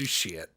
shit.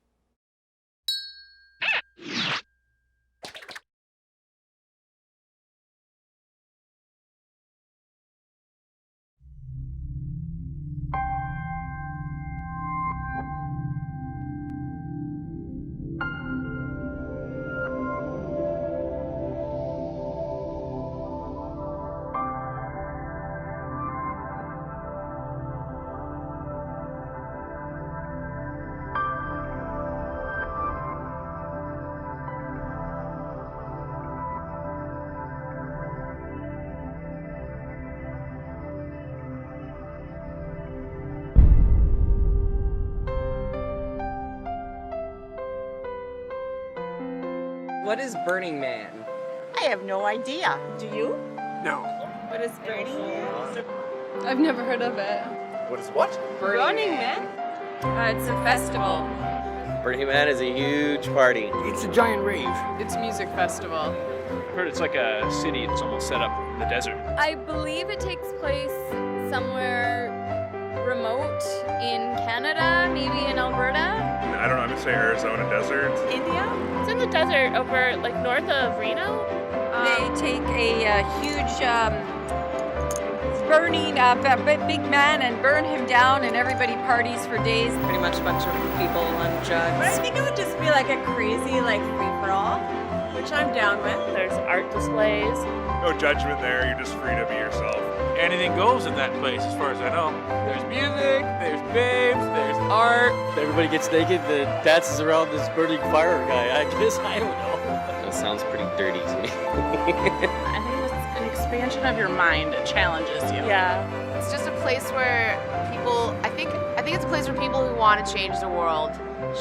What is Burning Man? I have no idea. Do you? No. What is Burning Man? I've never heard of it. What is what? Burning Man? It's a festival. Burning Man is a huge party. It's a giant rave. It's a music festival. I've heard it's like a city that's almost set up in the desert. I believe it takes place somewhere remote in Canada, maybe in Alberta. I don't know, I'm gonna say Arizona desert. India? It's in the desert over, like, north of Reno. They take a huge burning big man and burn him down, and everybody parties for days. Pretty much a bunch of people on But I drugs. think it would just be like a crazy, like, free-for-all, which I'm down with. There's art displays. No judgment there, you're just free to be yourself. Anything goes at that place, as far as I know. There's music, there's babes, there's art. Everybody gets naked and dances around this burning fire guy. I guess, I don't know. That sounds pretty dirty to me. I think it's an expansion of your mind. It challenges you. Yeah. It's just a place where people, I think it's a place where people who want to change the world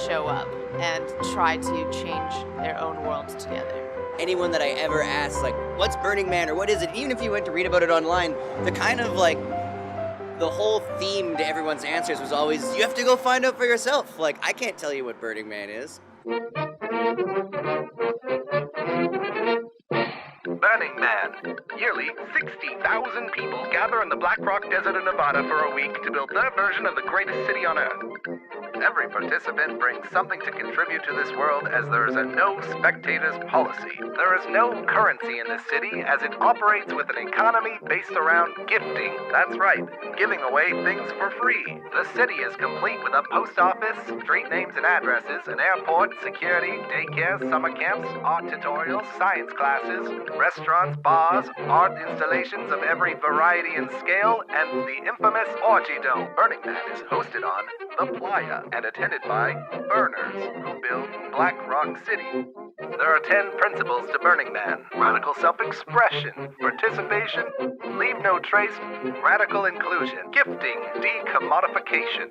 show up and try to change their own worlds together. Anyone that I ever asked, like, what's Burning Man or what is it, even if you went to read about it online, the kind of, like, the whole theme to everyone's answers was always, you have to go find out for yourself. Like, I can't tell you what Burning Man is. Burning Man. Yearly, 60,000 people gather in the Black Rock Desert of Nevada for a week to build their version of the greatest city on Earth. Every participant brings something to contribute to this world, as there is a no spectators policy. There is no currency in this city, as it operates with an economy based around gifting. That's right, giving away things for free. The city is complete with a post office, street names and addresses, an airport, security, daycare, summer camps, art tutorials, science classes, restaurants, bars, art installations of every variety and scale, and the infamous Orgy Dome. Burning Man is hosted on The Playa and attended by burners who build Black Rock City. There are 10 principles to Burning Man: radical self-expression, participation, leave no trace, radical inclusion, gifting, decommodification,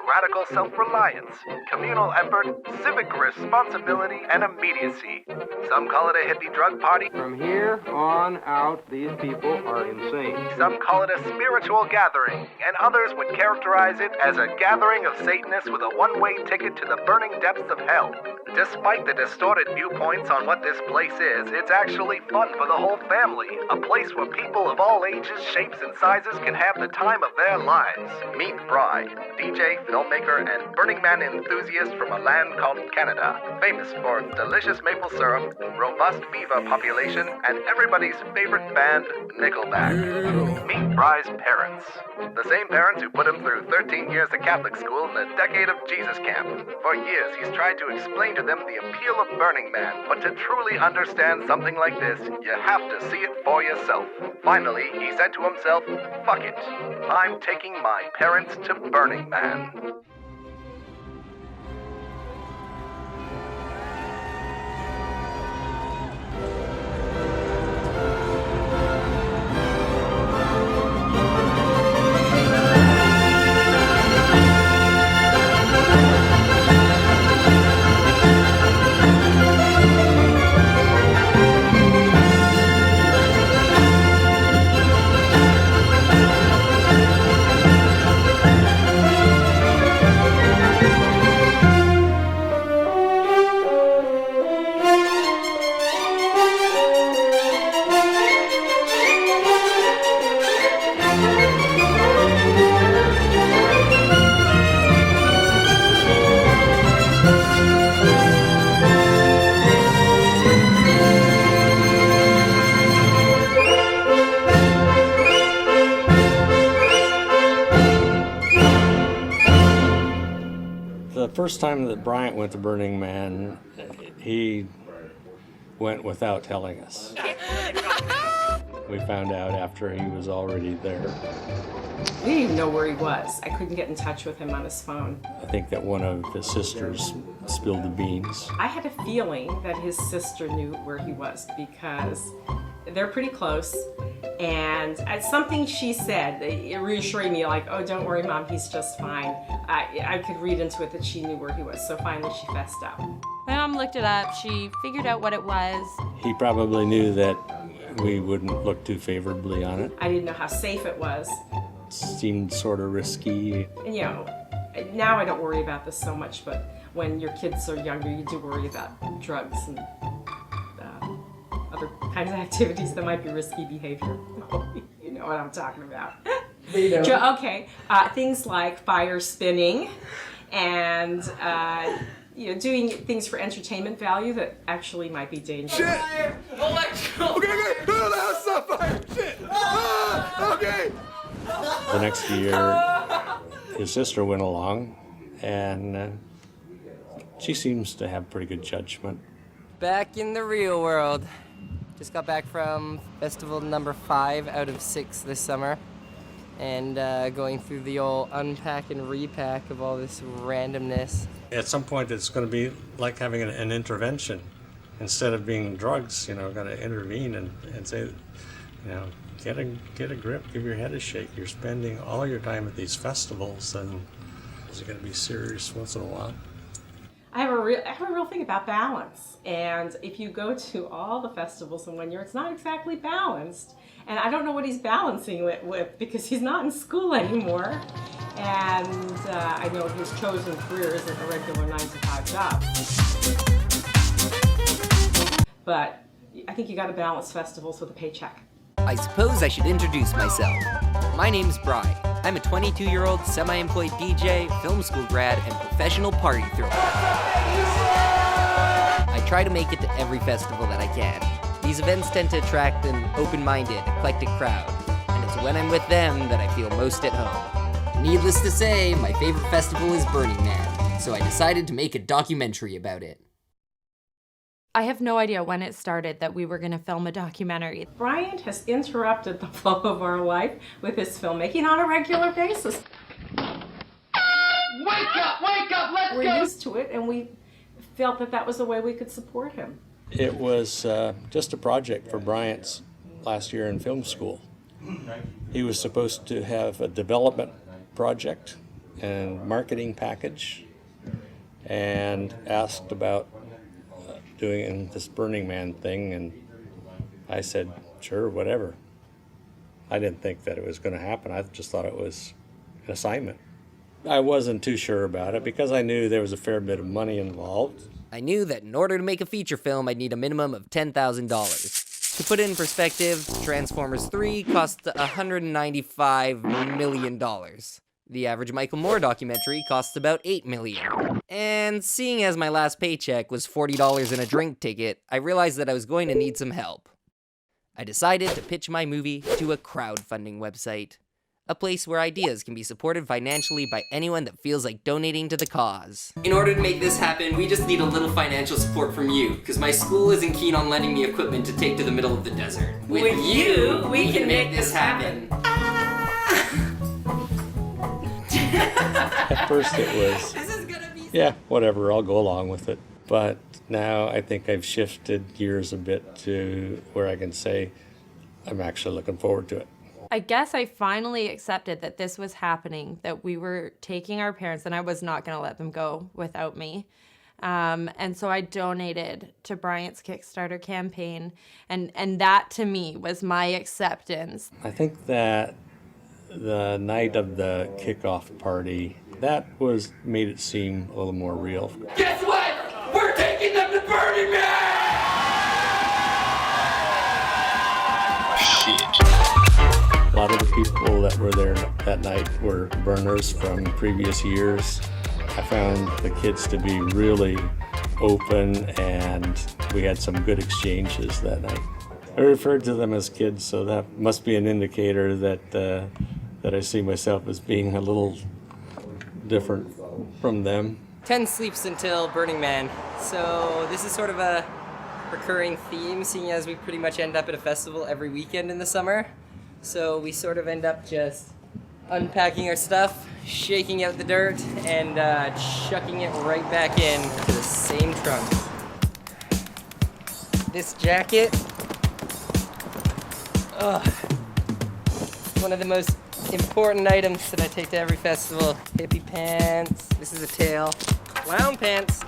radical self-reliance, communal effort, civic responsibility, and immediacy. Some call it a hippie drug party. From here on out, these people are insane. Some call it a spiritual gathering, and others would characterize it as a gathering of Satanists with a one-way ticket to the burning depths of hell. Despite the distorted viewpoints on what this place is, it's actually fun for the whole family. A place where people of all ages, shapes, and sizes can have the time of their lives. Meet Spry, DJ, filmmaker, and Burning Man enthusiast from a land called Canada, famous for its delicious maple syrup, robust beaver population, and everybody's favorite band, Nickelback. Meet Spry's parents. The same parents who put him through 13 years of Catholic school and a decade of Jesus camp. For years, he's tried to explain to them the appeal of Burning Man, but to truly understand something like this, you have to see it for yourself. Finally, he said to himself, fuck it, I'm taking my parents to Burning Man. first time that Bryant went to Burning Man, he went without telling us. We found out after he was already there. We didn't even know where he was. I couldn't get in touch with him on his phone. I think that one of his sisters spilled the beans. I had a feeling that his sister knew where he was because they're pretty close. And something she said, it reassured me, like, oh, don't worry, Mom, he's just fine. I could read into it that she knew where he was, so finally she fessed up. My mom looked it up. She figured out what it was. He probably knew that we wouldn't look too favorably on it. I didn't know how safe it was. It seemed sort of risky. And, you know, now I don't worry about this so much, but when your kids are younger, you do worry about drugs and other kinds of activities that might be risky behavior. You know what I'm talking about. Okay, things like fire spinning and doing things for entertainment value that actually might be dangerous. Shit! Okay, no, the house is on fire! Shit! Okay! The next year, his sister went along, and she seems to have pretty good judgment. Back in the real world. Just got back from festival number 5 out of 6 this summer, and going through the old unpack and repack of all this randomness. At some point, it's going to be like having an intervention. Instead of being drugs, got to intervene and say, get a grip, give your head a shake. You're spending all your time at these festivals, and is it going to be serious once in a while? I have a real thing about balance, and if you go to all the festivals in 1 year, it's not exactly balanced. And I don't know what he's balancing with because he's not in school anymore. And I know his chosen career isn't a regular 9-to-5 job. But I think you got to balance festivals with a paycheck. I suppose I should introduce myself. My name's Spry. I'm a 22-year-old semi-employed DJ, film school grad, and professional party thrower. I try to make it to every festival that I can. These events tend to attract an open-minded, eclectic crowd, and it's when I'm with them that I feel most at home. Needless to say, my favorite festival is Burning Man, so I decided to make a documentary about it. I have no idea when it started that we were going to film a documentary. Bryant has interrupted the flow of our life with his filmmaking on a regular basis. Wake up, let's go! We're used to it, and we felt that was a way we could support him. It was just a project for Bryant's last year in film school. He was supposed to have a development project and marketing package, and asked about doing this Burning Man thing, and I said, sure, whatever. I didn't think that it was going to happen. I just thought it was an assignment. I wasn't too sure about it because I knew there was a fair bit of money involved. I knew that in order to make a feature film, I'd need a minimum of $10,000. To put it in perspective, Transformers 3 cost $195 million. The average Michael Moore documentary costs about $8 million. And seeing as my last paycheck was $40 and a drink ticket, I realized that I was going to need some help. I decided to pitch my movie to a crowdfunding website. A place where ideas can be supported financially by anyone that feels like donating to the cause. In order to make this happen, we just need a little financial support from you, because my school isn't keen on lending me equipment to take to the middle of the desert. With you, we can make this happen. At first it was, yeah, whatever, I'll go along with it. But now I think I've shifted gears a bit to where I can say I'm actually looking forward to it. I guess I finally accepted that this was happening, that we were taking our parents, and I was not going to let them go without me. And so I donated to Bryant's Kickstarter campaign, and that to me was my acceptance. I think that the night of the kickoff party, that made it seem a little more real. Guess what? We're taking them to Burning Man! A lot of the people that were there that night were burners from previous years. I found the kids to be really open, and we had some good exchanges that night. I referred to them as kids, so that must be an indicator that I see myself as being a little different from them. 10 sleeps until Burning Man. So this is sort of a recurring theme, seeing as we pretty much end up at a festival every weekend in the summer. So we sort of end up just unpacking our stuff, shaking out the dirt, and chucking it right back in to the same trunk. This jacket, one of the most important items that I take to every festival. Hippie pants, this is a tail, clown pants,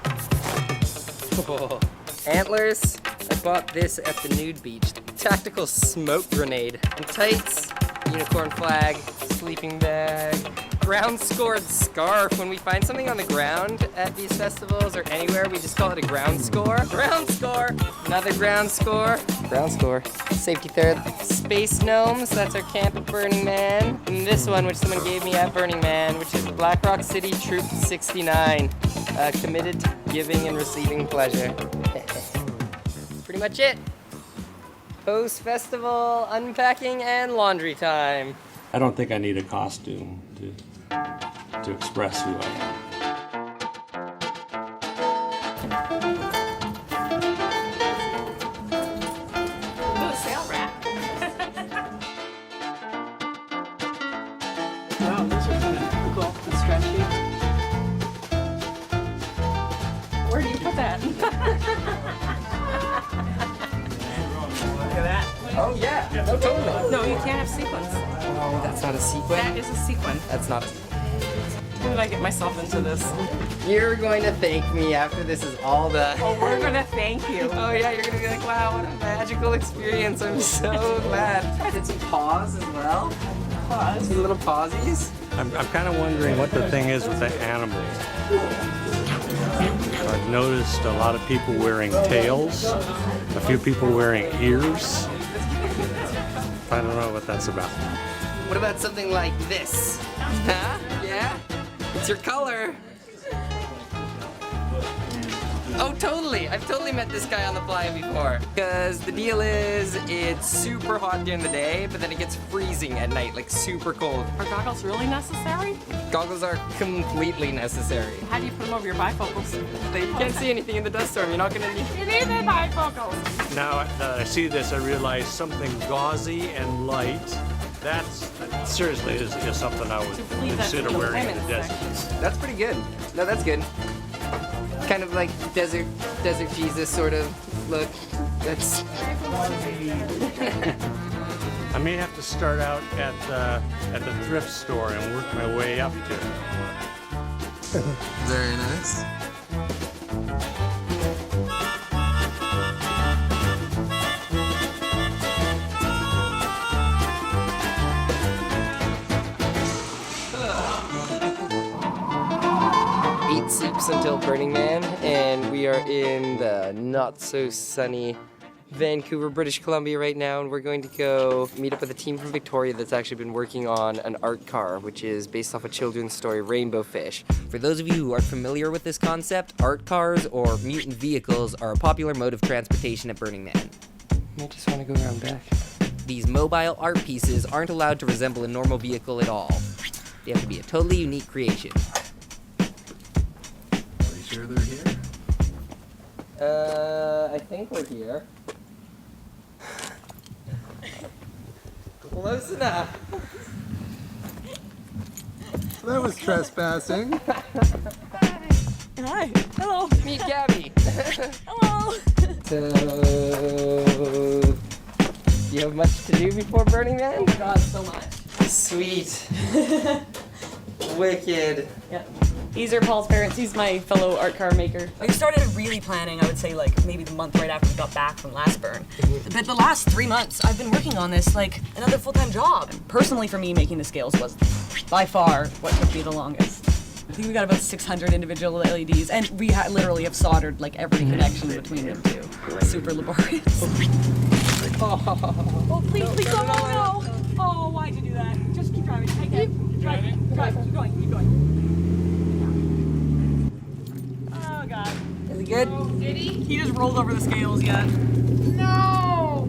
antlers. I bought this at the nude beach. Tactical smoke grenade. And tights, unicorn flag, sleeping bag, ground scored scarf. When we find something on the ground at these festivals or anywhere, we just call it a ground score. Ground score! Another ground score. Ground score. Safety third. Space gnomes, that's our camp at Burning Man. And this one, which someone gave me at Burning Man, which is Black Rock City Troop 69. Committed to giving and receiving pleasure. Pretty much it. Post-festival unpacking and laundry time. I don't think I need a costume to express who I am. Ooh, sail wrap. Wow, those are kind of cool and stretchy. Where do you put that? Look at that. Oh yeah, no, totally. No, you can't have sequins. Oh, that's not a sequin? That is a sequin. That's not a sequin. How did I get myself into this? You're going to thank me after this is all done. Oh, we're gonna thank you. Oh yeah, you're gonna be like, wow, what a magical experience. I'm so glad. Did some paws as well. Paws. Some little pawsies. I'm kind of wondering what the thing is with the animals. I've noticed a lot of people wearing tails, a few people wearing ears. I don't know what that's about. What about something like this? Huh? Yeah? It's your color. Oh, totally. I've totally met this guy on the fly before. Because the deal is, it's super hot during the day, but then it gets freezing at night, like super cold. Are goggles really necessary? Goggles are completely necessary. How do you put them over your bifocals? You can't see anything in the dust storm. You're not gonna need. You need the bifocals. Now that I see this, I realize something gauzy and light. That's seriously is something I would consider wearing in the desert. That's pretty good. No, that's good. Kind of like desert Jesus sort of look. That's. I may have to start out at the thrift store and work my way up to it. Very nice. Sleeps until Burning Man, and we are in the not so sunny Vancouver, British Columbia right now, and we're going to go meet up with a team from Victoria that's actually been working on an art car, which is based off a children's story, Rainbow Fish. For those of you who are familiar with this concept, art cars or mutant vehicles are a popular mode of transportation at Burning Man. I just want to go around back. These mobile art pieces aren't allowed to resemble a normal vehicle at all. They have to be a totally unique creation. Sure they're here? I think we're here. Close enough. That was trespassing. Hi. Hello. Meet Gabby. Hello. So, do you have much to do before Burning Man? Oh my god, so much. Sweet. Wicked. Yeah. These are Paul's parents. He's my fellow art car maker. We started really planning, I would say, like maybe the month right after we got back from last burn. But the last 3 months, I've been working on this like another full-time job. Personally, for me, making the scales was by far what took me the longest. I think we got about 600 individual LEDs, and we literally have soldered like every connection between them too. Super laborious. Oh, please, please, no, no, no. Oh, why'd you do that? Just keep driving. Take it. Drive, keep going, keep going. Oh, God. Is it good? Did he? He just rolled over the scales yet. No!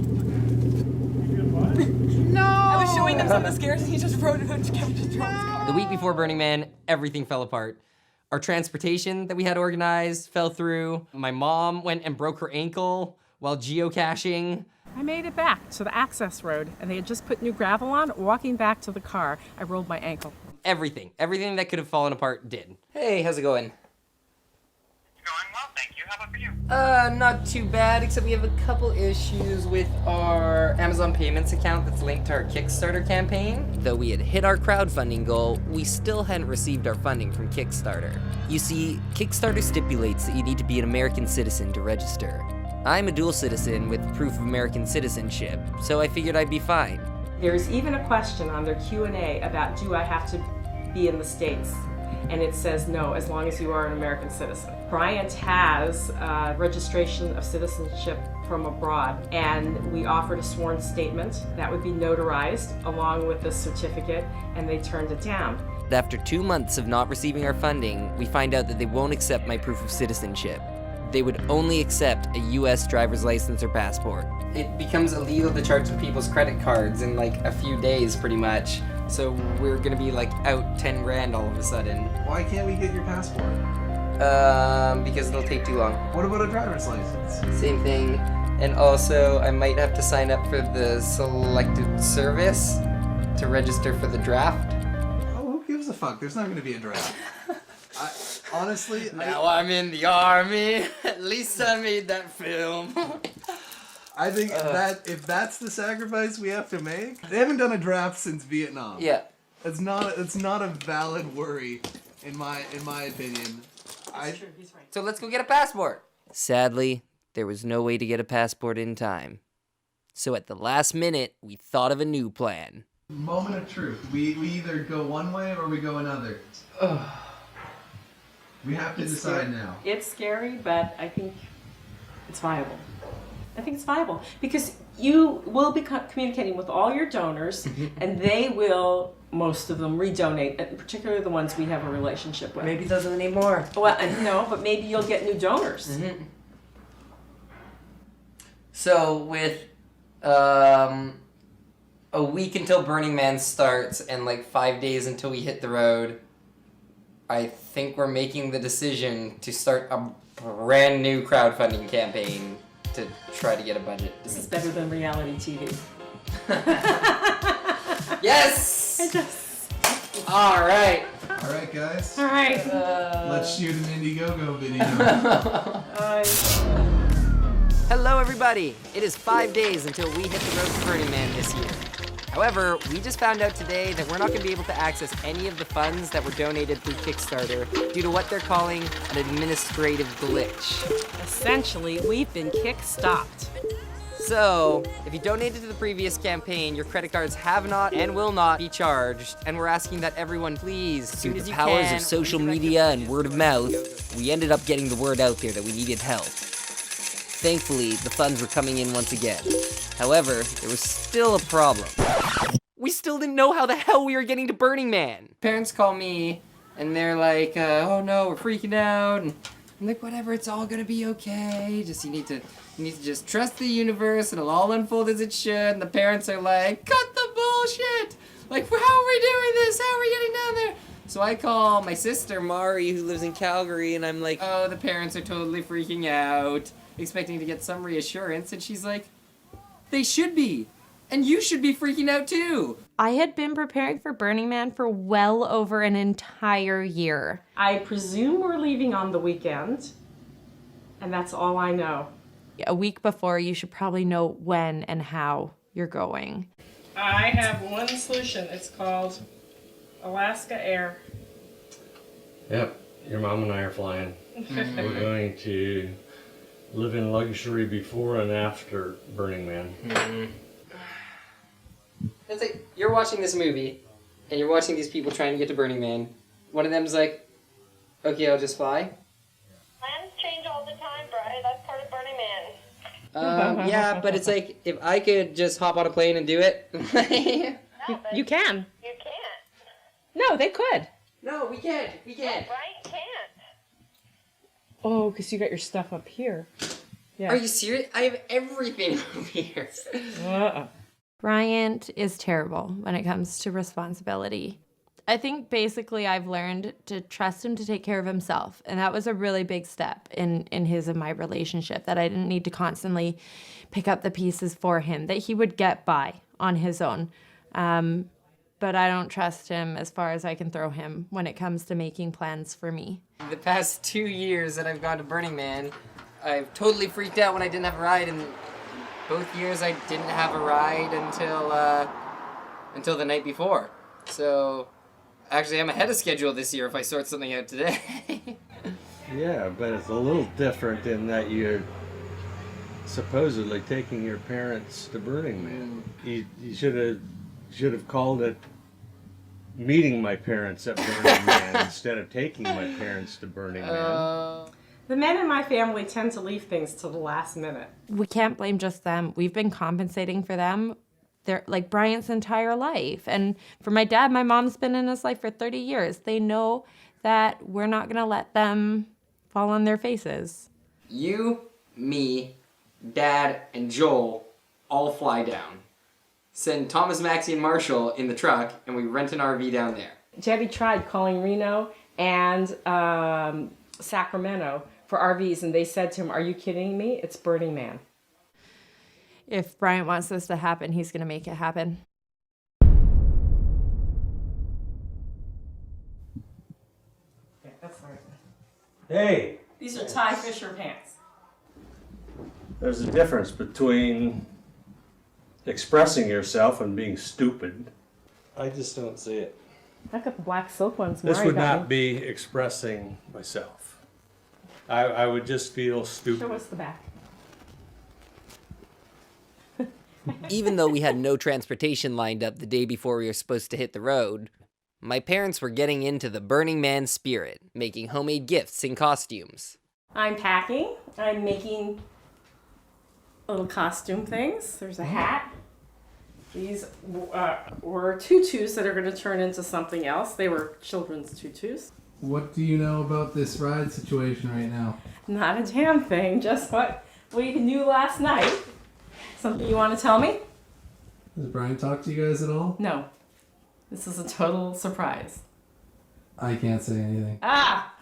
No! I was showing them some of the scares and he just rode it and kept just drove his car. The week before Burning Man, everything fell apart. Our transportation that we had organized fell through. My mom went and broke her ankle while geocaching. I made it back to the access road, and they had just put new gravel on. Walking back to the car, I rolled my ankle. Everything that could have fallen apart did. Hey, how's it going? Not too bad, except we have a couple issues with our Amazon Payments account that's linked to our Kickstarter campaign. Though we had hit our crowdfunding goal, we still hadn't received our funding from Kickstarter. You see, Kickstarter stipulates that you need to be an American citizen to register. I'm a dual citizen with proof of American citizenship, so I figured I'd be fine. There's even a question on their Q&A about, do I have to be in the States? And it says no, as long as you are an American citizen. Bryant has registration of citizenship from abroad, and we offered a sworn statement that would be notarized along with the certificate, and they turned it down. After 2 months of not receiving our funding, we find out that they won't accept my proof of citizenship. They would only accept a US driver's license or passport. It becomes illegal to charge people's credit cards in like a few days, pretty much. So we're gonna be like out 10 grand all of a sudden. Why can't we get your passport? Because it'll take too long. What about a driver's license? Same thing. And also, I might have to sign up for the selected service to register for the draft. Oh, who gives a fuck? There's not gonna be a draft. Honestly, now I'm in the army. At least I made that film. I think that if that's the sacrifice we have to make, they haven't done a draft since Vietnam. Yeah, it's not a valid worry, in my opinion. That's true. He's right. So let's go get a passport. Sadly, there was no way to get a passport in time. So at the last minute, we thought of a new plan. Moment of truth. We either go one way or we go another. We have to decide now. It's scary, but I think it's viable. I think it's viable because you will be communicating with all your donors, and they will, most of them, redonate, and particularly the ones we have a relationship with. Maybe doesn't need more. Well, no, but maybe you'll get new donors. Mm-hmm. So with a week until Burning Man starts and like 5 days until we hit the road, I think we're making the decision to start a brand new crowdfunding campaign to try to get a budget. This is better than reality TV. Yes! All right. All right, guys. All right. Let's shoot an Indiegogo video. Hello, everybody. It is 5 days until we hit the road to Burning Man this year. However, we just found out today that we're not going to be able to access any of the funds that were donated through Kickstarter due to what they're calling an administrative glitch. Essentially, we've been kick-stopped. So, if you donated to the previous campaign, your credit cards have not and will not be charged, and we're asking that everyone please, through the powers of social media and word of mouth, we ended up getting the word out there that we needed help. Thankfully, the funds were coming in once again. However, there was still a problem. We still didn't know how the hell we were getting to Burning Man. Parents call me and they're like, oh no, we're freaking out. And I'm like, whatever, it's all gonna be okay. You need to just trust the universe and it'll all unfold as it should. And the parents are like, cut the bullshit. Like, how are we doing this? How are we getting down there? So I call my sister, Mari, who lives in Calgary, and I'm like, oh, the parents are totally freaking out, expecting to get some reassurance. And she's like, they should be. And you should be freaking out too. I had been preparing for Burning Man for well over an entire year. I presume we're leaving on the weekend, and that's all I know. A week before, you should probably know when and how you're going. I have one solution. It's called Alaska Air. Yep, your mom and I are flying. We're going to live in luxury before and after Burning Man. Mm-hmm. It's like, you're watching this movie, and you're watching these people trying to get to Burning Man. One of them's like, okay, I'll just fly. Plans change all the time, Bryant. That's part of Burning Man. Yeah, but it's like, if I could just hop on a plane and do it. You can. You can't. No, they could. No, we can't. We can't. Bryant can't. Oh, because you got your stuff up here. Yeah. Are you serious? I have everything over here. Bryant is terrible when it comes to responsibility. I think basically I've learned to trust him to take care of himself. And that was a really big step in his and my relationship, that I didn't need to constantly pick up the pieces for him, that he would get by on his own. But I don't trust him as far as I can throw him when it comes to making plans for me. The past 2 years that I've gone to Burning Man, I've totally freaked out when I didn't have a ride, and both years I didn't have a ride until the night before. So actually I'm ahead of schedule this year if I sort something out today. Yeah, but it's a little different in that you're supposedly taking your parents to Burning Man. You should have called it meeting my parents at Burning Man instead of taking my parents to Burning Man. The men in my family tend to leave things to the last minute. We can't blame just them. We've been compensating for them. They're like Bryant's entire life. And for my dad, my mom's been in his life for 30 years. They know that we're not gonna let them fall on their faces. You, me, Dad, and Joel all fly down. Send Thomas, Maxie, and Marshall in the truck, and we rent an RV down there. Jetty tried calling Reno and Sacramento for RVs, and they said to him, "Are you kidding me? It's Burning Man." If Bryant wants this to happen, he's gonna make it happen. Yeah, that's all right. Hey! These are Ty Fisher pants. There's a difference between expressing yourself and being stupid. I just don't see it. I got the black silk ones. This Mari would got not me. be expressing myself. I would just feel stupid. Show us the back. Even though we had no transportation lined up the day before we were supposed to hit the road, my parents were getting into the Burning Man spirit, making homemade gifts and costumes. I'm packing. I'm making little costume things. There's a hat. These were tutus that are going to turn into something else. They were children's tutus. What do you know about this ride situation right now? Not a damn thing. Just what we knew last night. Something you want to tell me? Does Brian talk to you guys at all? No. This is a total surprise. I can't say anything. Ah!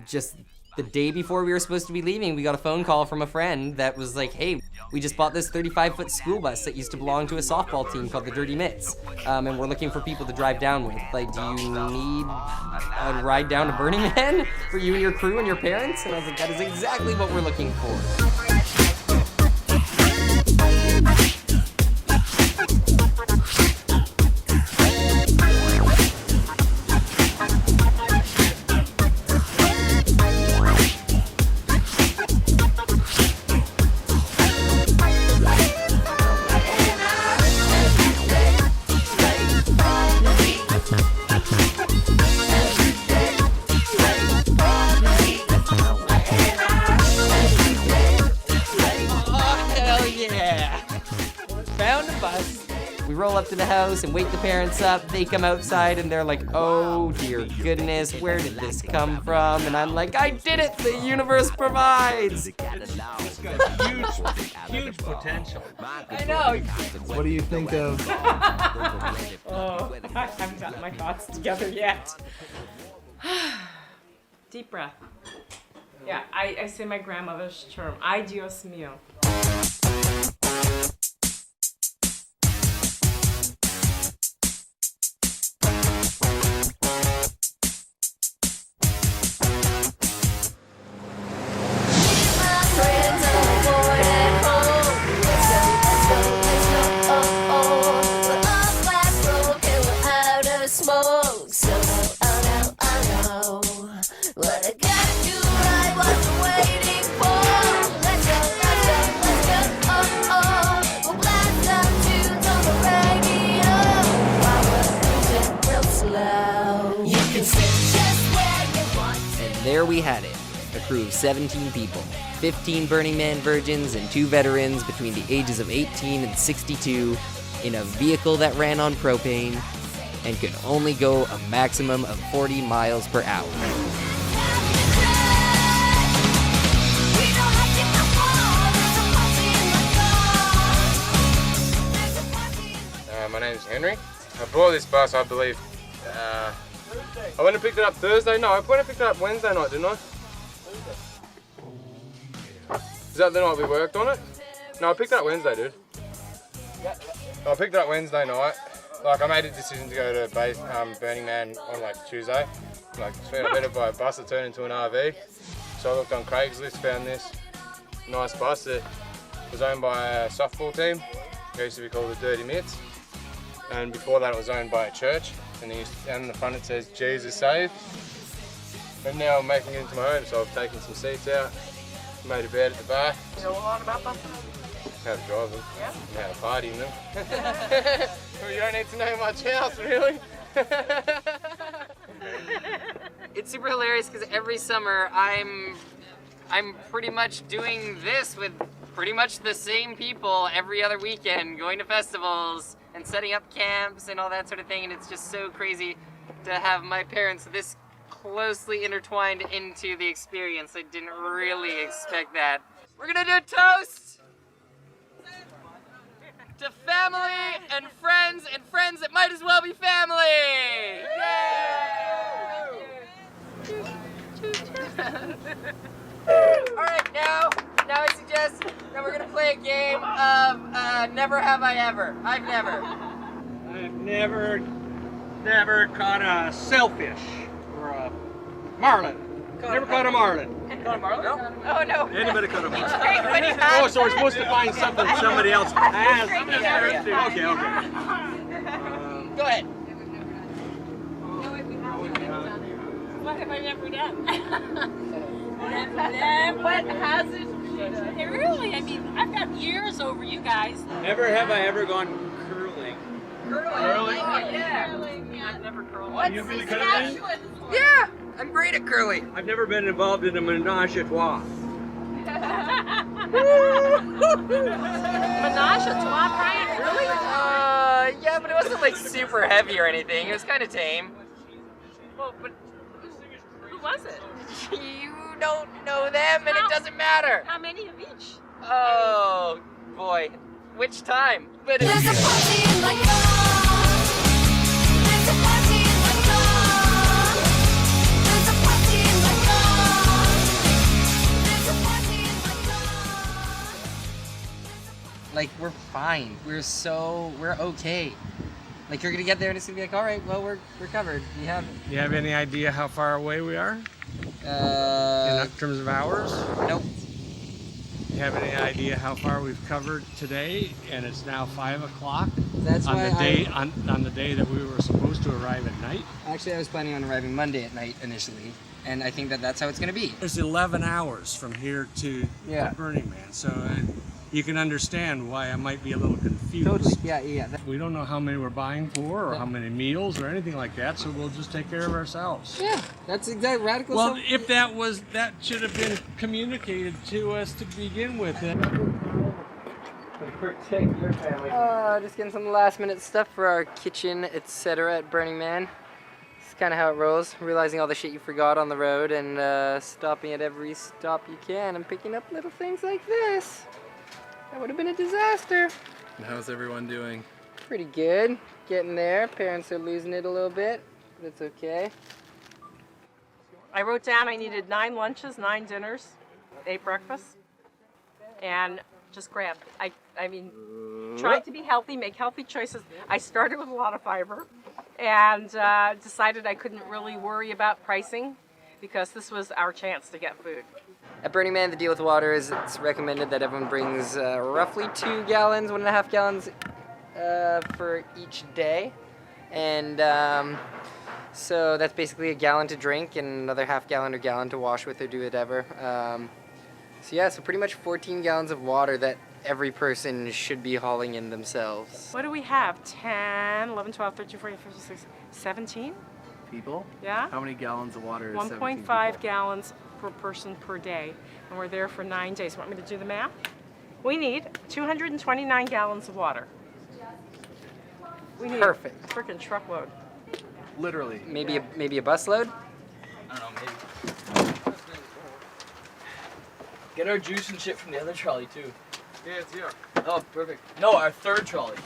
Just the day before we were supposed to be leaving, we got a phone call from a friend that was like, "Hey, we just bought this 35-foot school bus that used to belong to a softball team called the Dirty Mitts, and we're looking for people to drive down with. Like, do you need a ride down to Burning Man for you and your crew and your parents?" And I was like, that is exactly what we're looking for. Up to the house and wake the parents up. They come outside and they're like, "Oh dear goodness, where did this come from?" And I'm like, "I did it! The universe provides!" Huge potential. I know. What do you think of? Oh, I haven't gotten my thoughts together yet. Deep breath. Yeah, I say my grandmother's term. Ay, Dios mío. There we had it, a crew of 17 people, 15 Burning Man virgins and 2 veterans between the ages of 18 and 62 in a vehicle that ran on propane and could only go a maximum of 40 miles per hour. My name is Henry. Aboard this bus, I believe I went and picked it up Thursday. No, I went and picked it up Wednesday night, didn't I? Is that the night we worked on it? No, I picked it up Wednesday, dude. I picked it up Wednesday night. Like, I made a decision to go to Burning Man on like Tuesday. Like, it's been better by a bus that turned into an RV. So I looked on Craigslist, found this nice bus that was owned by a softball team. It used to be called the Dirty Mitts. And before that it was owned by a church. And on the front it says, Jesus saved. And now I'm making it into my own, so I've taken some seats out, made a bed at the back. You know a lot about buses? How to drive them, Yeah. and how to party in them. Well, you don't need to know much else, really. It's super hilarious because every summer I'm pretty much doing this with pretty much the same people every other weekend, going to festivals and setting up camps and all that sort of thing, and it's just so crazy to have my parents this closely intertwined into the experience. I didn't really expect that. We're gonna do a toast to family and friends that might as well be family! Alright, now I suggest that we're gonna play a game of Never Have I Ever. I've never Never caught a sailfish or a marlin. Never caught a marlin. Caught a marlin? Oh no. Anybody caught a marlin? Everybody Oh, so we're supposed to find something somebody else has. Yeah. Okay. Go ahead. What have I never done? What has it? Really? I mean, I've got years over you guys. Never have I ever gone curling. Curling? Curling? Oh, yeah. I've never curled. What's you really good at that? Yeah, I'm great at curling. I've never been involved in a menage a trois. Menage a trois, Bryant? Really? Yeah, but it wasn't like super heavy or anything. It was kind of tame. Well, but who was it? You don't know them, and it doesn't matter. How many of each? Oh, boy. Which time? But like, we're fine. We're okay. Like, you're gonna get there and it's gonna be like, all right, well, we're covered. You have any idea how far away we are? In terms of hours? Nope. You have any idea how far we've covered today? And it's now 5 o'clock. That's on why the day on the day that we were supposed to arrive at night. Actually, I was planning on arriving Monday at night initially, and I think that's how it's gonna be. There's 11 hours from here to Burning Man, so you can understand why I might be a little confused. Totally. Yeah. We don't know how many we're buying for or how many meals or anything like that, so we'll just take care of ourselves. Yeah, that's exactly radical. Well, if that should have been communicated to us to begin with. Protect your family. Just getting some last minute stuff for our kitchen, etc. at Burning Man. It's kind of how it rolls. Realizing all the shit you forgot on the road and stopping at every stop you can and picking up little things like this. That would have been a disaster. And how's everyone doing? Pretty good. Getting there. Parents are losing it a little bit. That's okay. I wrote down I needed 9 lunches, 9 dinners, 8 breakfasts, and just grabbed. I mean, tried to be healthy, make healthy choices. I started with a lot of fiber and decided I couldn't really worry about pricing because this was our chance to get food. At Burning Man, the deal with water is it's recommended that everyone brings roughly 2 gallons, 1.5 gallons for each day. And so that's basically a gallon to drink and another half gallon or gallon to wash with or do whatever. So pretty much 14 gallons of water that every person should be hauling in themselves. What do we have? 10, 11, 12, 13, 14, 15, 16, 17? People? Yeah. How many gallons of water is 1.5 gallons per person per day, and we're there for 9 days. Want me to do the math? We need 229 gallons of water. We need Perfect. a freaking truckload. Literally. Maybe a busload? I don't know, maybe. Get our juice and shit from the other trolley too. Yeah, it's here. Oh, perfect. No, our third trolley.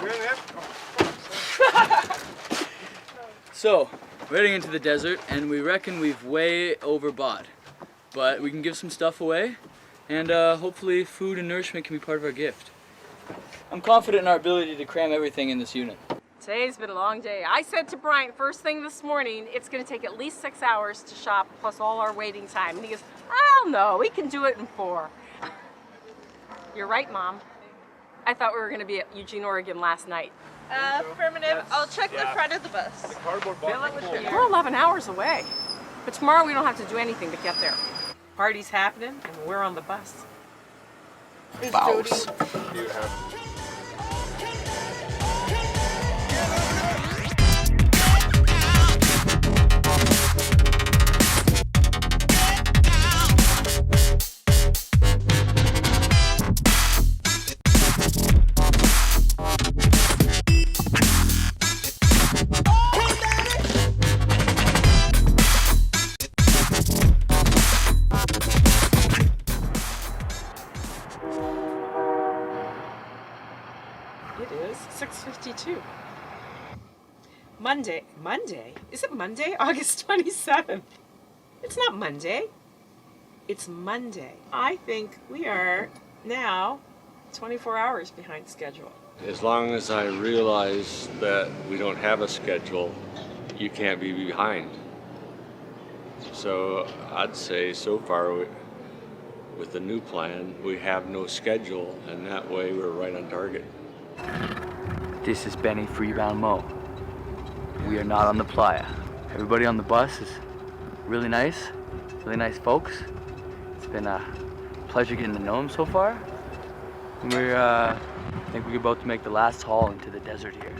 You're in there? So, we're heading into the desert, and we reckon we've way overbought. But we can give some stuff away, and hopefully food and nourishment can be part of our gift. I'm confident in our ability to cram everything in this unit. Today's been a long day. I said to Bryant first thing this morning, it's gonna take at least 6 hours to shop, plus all our waiting time. And he goes, I don't know, we can do it in 4. You're right, Mom. I thought we were gonna be at Eugene, Oregon last night. Affirmative. I'll check the front of the bus. The cardboard box. We're 11 hours away. But tomorrow we don't have to do anything to get there. Party's happening and we're on the bus. Bouse. It is 6:52. Monday. Is it Monday? August 27th. It's not Monday. It's Monday. I think we are now 24 hours behind schedule. As long as I realize that we don't have a schedule, you can't be behind. So I'd say so far with the new plan, we have no schedule, and that way we're right on target. This is Benny Freebound Mo. We are not on the playa. Everybody on the bus is really nice folks. It's been a pleasure getting to know them so far. I think we're about to make the last haul into the desert here.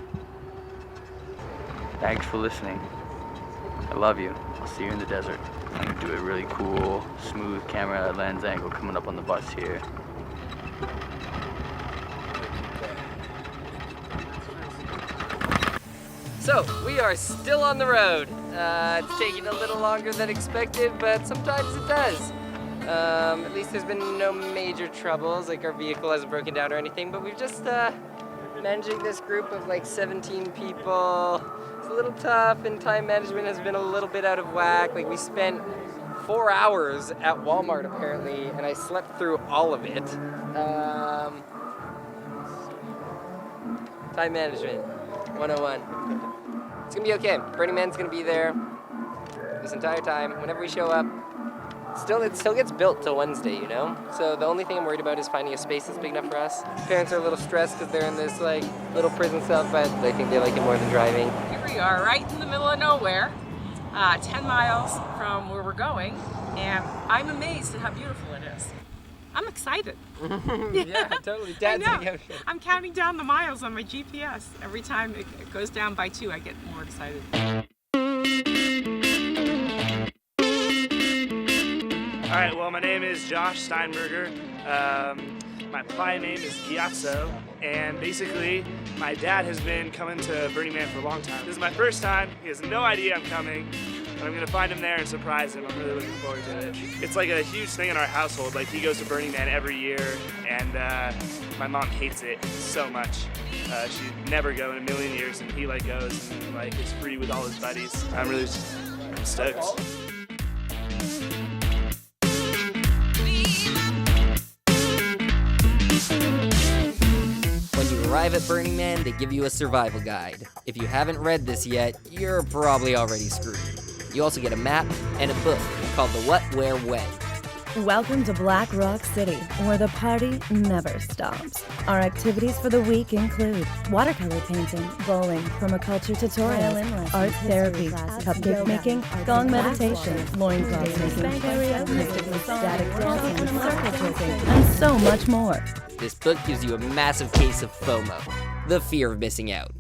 Thanks for listening. I love you. I'll see you in the desert. I'm gonna do a really cool, smooth camera lens angle coming up on the bus here. So, we are still on the road. It's taking a little longer than expected, but sometimes it does. At least there's been no major troubles, like our vehicle hasn't broken down or anything, but we've just, managing this group of like 17 people. It's a little tough, and time management has been a little bit out of whack. Like, we spent 4 hours at Walmart apparently, and I slept through all of it. Time management 101. It's gonna be okay. Burning Man's gonna be there this entire time. Whenever we show up, it still gets built till Wednesday, you know? So the only thing I'm worried about is finding a space that's big enough for us. Parents are a little stressed because they're in this like little prison cell, but I think they like it more than driving. Here we are, right in the middle of nowhere, 10 miles from where we're going, and I'm amazed at how beautiful it is. I'm excited. Yeah, totally. I know. I'm counting down the miles on my GPS. Every time it goes down by 2, I get more excited. All right, well, my name is Josh Steinberger. My playa name is Gyatso, and basically, my dad has been coming to Burning Man for a long time. This is my first time. He has no idea I'm coming, but I'm gonna find him there and surprise him. I'm really looking forward to it. It's like a huge thing in our household. Like, he goes to Burning Man every year, and my mom hates it so much. She'd never go in a million years, and he like goes and like is free with all his buddies. I'm really stoked. When you arrive at Burning Man, they give you a survival guide. If you haven't read this yet, you're probably already screwed. You also get a map and a book called The What, Where, When. Welcome to Black Rock City, where the party never stops. Our activities for the week include watercolor painting, bowling, permaculture tutorials, art therapy, cupcake making, gong meditation, loincloth making, karaoke, static dancing, circle jerking, and so much more. This book gives you a massive case of FOMO, the fear of missing out.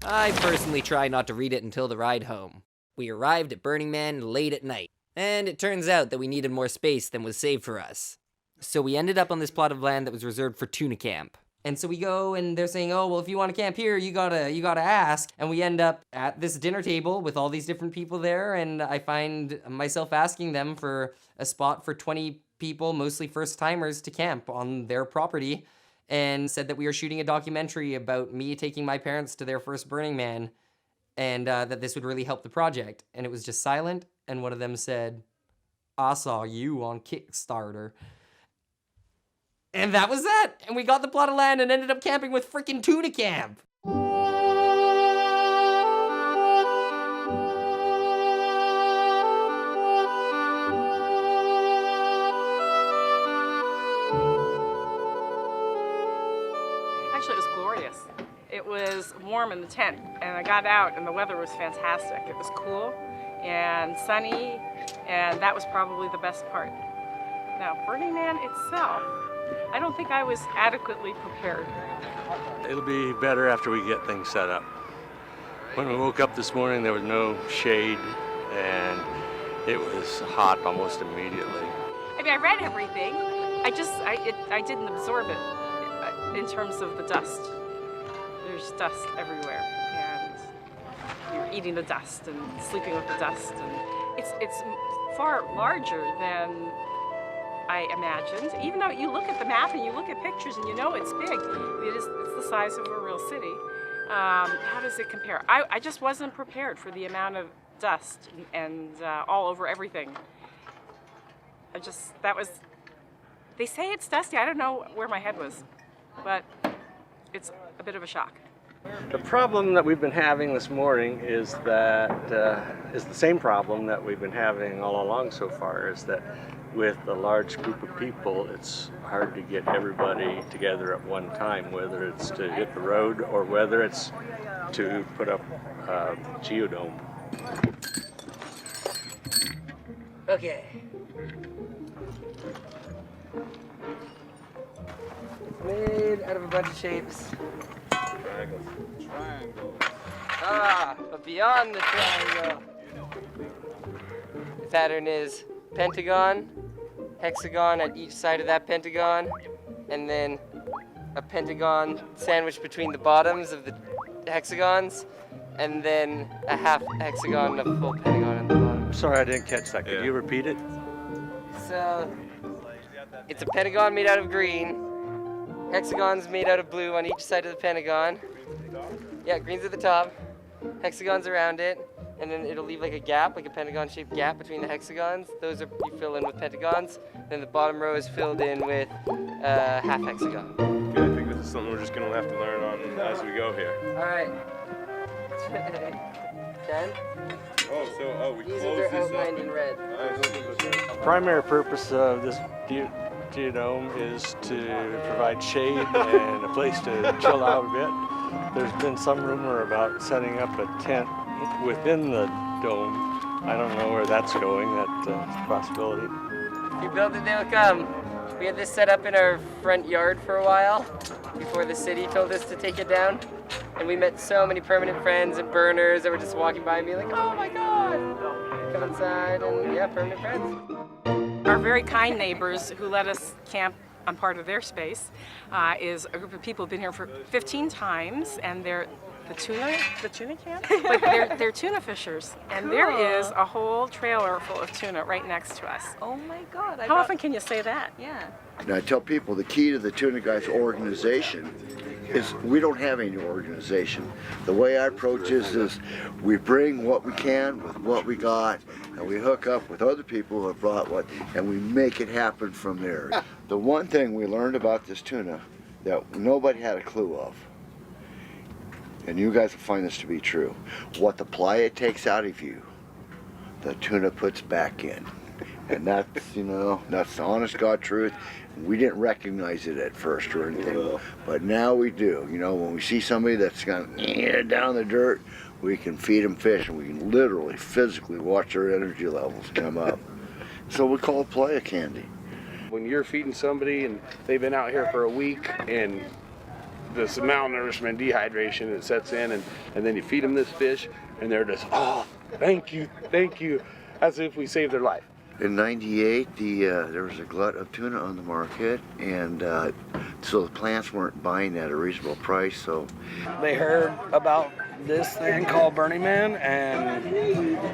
I personally try not to read it until the ride home. We arrived at Burning Man late at night, and it turns out that we needed more space than was saved for us. So we ended up on this plot of land that was reserved for Tuna camp. And so we go, and they're saying, oh, well, if you want to camp here, you gotta ask. And we end up at this dinner table with all these different people there, and I find myself asking them for a spot for 20 people, mostly first-timers, to camp on their property, and said that we were shooting a documentary about me taking my parents to their first Burning Man. and that this would really help the project. And it was just silent, and one of them said, "I saw you on Kickstarter." And that was that. And we got the plot of land and ended up camping with freaking Tuna Camp. Actually, it was glorious. It was warm in the tent, and I got out, and the weather was fantastic. It was cool and sunny, and that was probably the best part. Now, Burning Man itself, I don't think I was adequately prepared. It'll be better after we get things set up. When we woke up this morning, there was no shade, and it was hot almost immediately. I mean, I read everything. I didn't absorb it in terms of the dust. There's dust everywhere, and you're eating the dust and sleeping with the dust, and it's far larger than I imagined. Even though you look at the map and you look at pictures and you know it's big, it's the size of a real city. How does it compare? I just wasn't prepared for the amount of dust and all over everything. They say it's dusty. I don't know where my head was, but it's a bit of a shock. The problem that we've been having this morning is that is the same problem that we've been having all along so far, is that with a large group of people, it's hard to get everybody together at one time, whether it's to hit the road or whether it's to put up a geodome. Okay. Made out of a bunch of shapes. Triangle. Ah, but beyond the triangle. The pattern is pentagon, hexagon at each side of that pentagon, and then a pentagon sandwiched between the bottoms of the hexagons, and then a half hexagon and a full pentagon at the bottom. Sorry, I didn't catch that. Could you repeat it? So, it's a pentagon made out of green, hexagons made out of blue on each side of the pentagon. Yeah, green's at the top, hexagons around it, and then it'll leave like a gap, like a pentagon-shaped gap between the hexagons. Those you fill in with pentagons. Then the bottom row is filled in with half hexagon. Okay, I think this is something we're just gonna have to learn on as we go here. All right. 10. We These close are this outlined up. in red. The primary purpose of this geodome is to provide shade and a place to chill out a bit. There's been some rumor about setting up a tent within the dome. I don't know where that's going. That's a possibility. If you build it, they'll come. We had this set up in our front yard for a while before the city told us to take it down. And we met so many permanent friends and burners that were just walking by and being like, "Oh my God!" Come inside and yeah, permanent friends. Our very kind neighbors who let us camp on part of their space is a group of people who've been here for 15 times, and they're the tuna camp? But they're tuna fishers, and there is a whole trailer full of tuna right next to us. Oh my God. How often can you say that? Yeah. And I tell people the key to the Tuna Guys organization is we don't have any organization. The way I approach this is we bring what we can with what we got, and we hook up with other people who have brought what, and we make it happen from there. The one thing we learned about this tuna that nobody had a clue of, and you guys will find this to be true, what the playa takes out of you, the tuna puts back in. And that's, you know, that's the honest God truth. We didn't recognize it at first or anything, but now we do. You know, when we see somebody that's gone down the dirt, we can feed them fish, and we can literally, physically watch their energy levels come up. So we call it playa candy. When you're feeding somebody and they've been out here for a week and this malnourishment, dehydration, it sets in, and then you feed them this fish and they're just, oh, thank you, as if we saved their life. In '98, there was a glut of tuna on the market, and so the plants weren't buying at a reasonable price. So they heard about this thing called Burning Man, and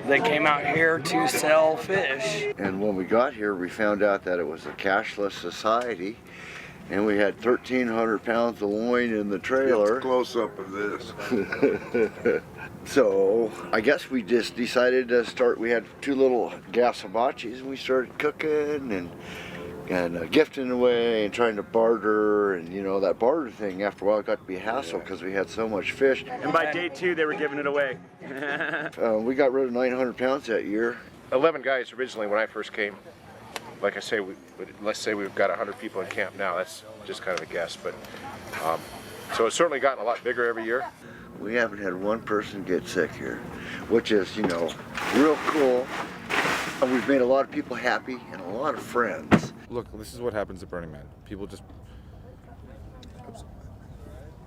they came out here to sell fish. And when we got here, we found out that it was a cashless society, and we had 1,300 pounds of loin in the trailer. Close up of this. So I guess we just decided to start. We had 2 little gas hibachis, and we started cooking and gifting away and trying to barter, and you know, that barter thing after a while got to be a hassle because we had so much fish. And by day 2 they were giving it away. We got rid of 900 pounds that year. 11 guys originally when I first came. Like I say, let's say we've got 100 people in camp now. That's just kind of a guess, but so it's certainly gotten a lot bigger every year. We haven't had one person get sick here, which is, you know, real cool. And we've made a lot of people happy and a lot of friends. Look, this is what happens at Burning Man. People just...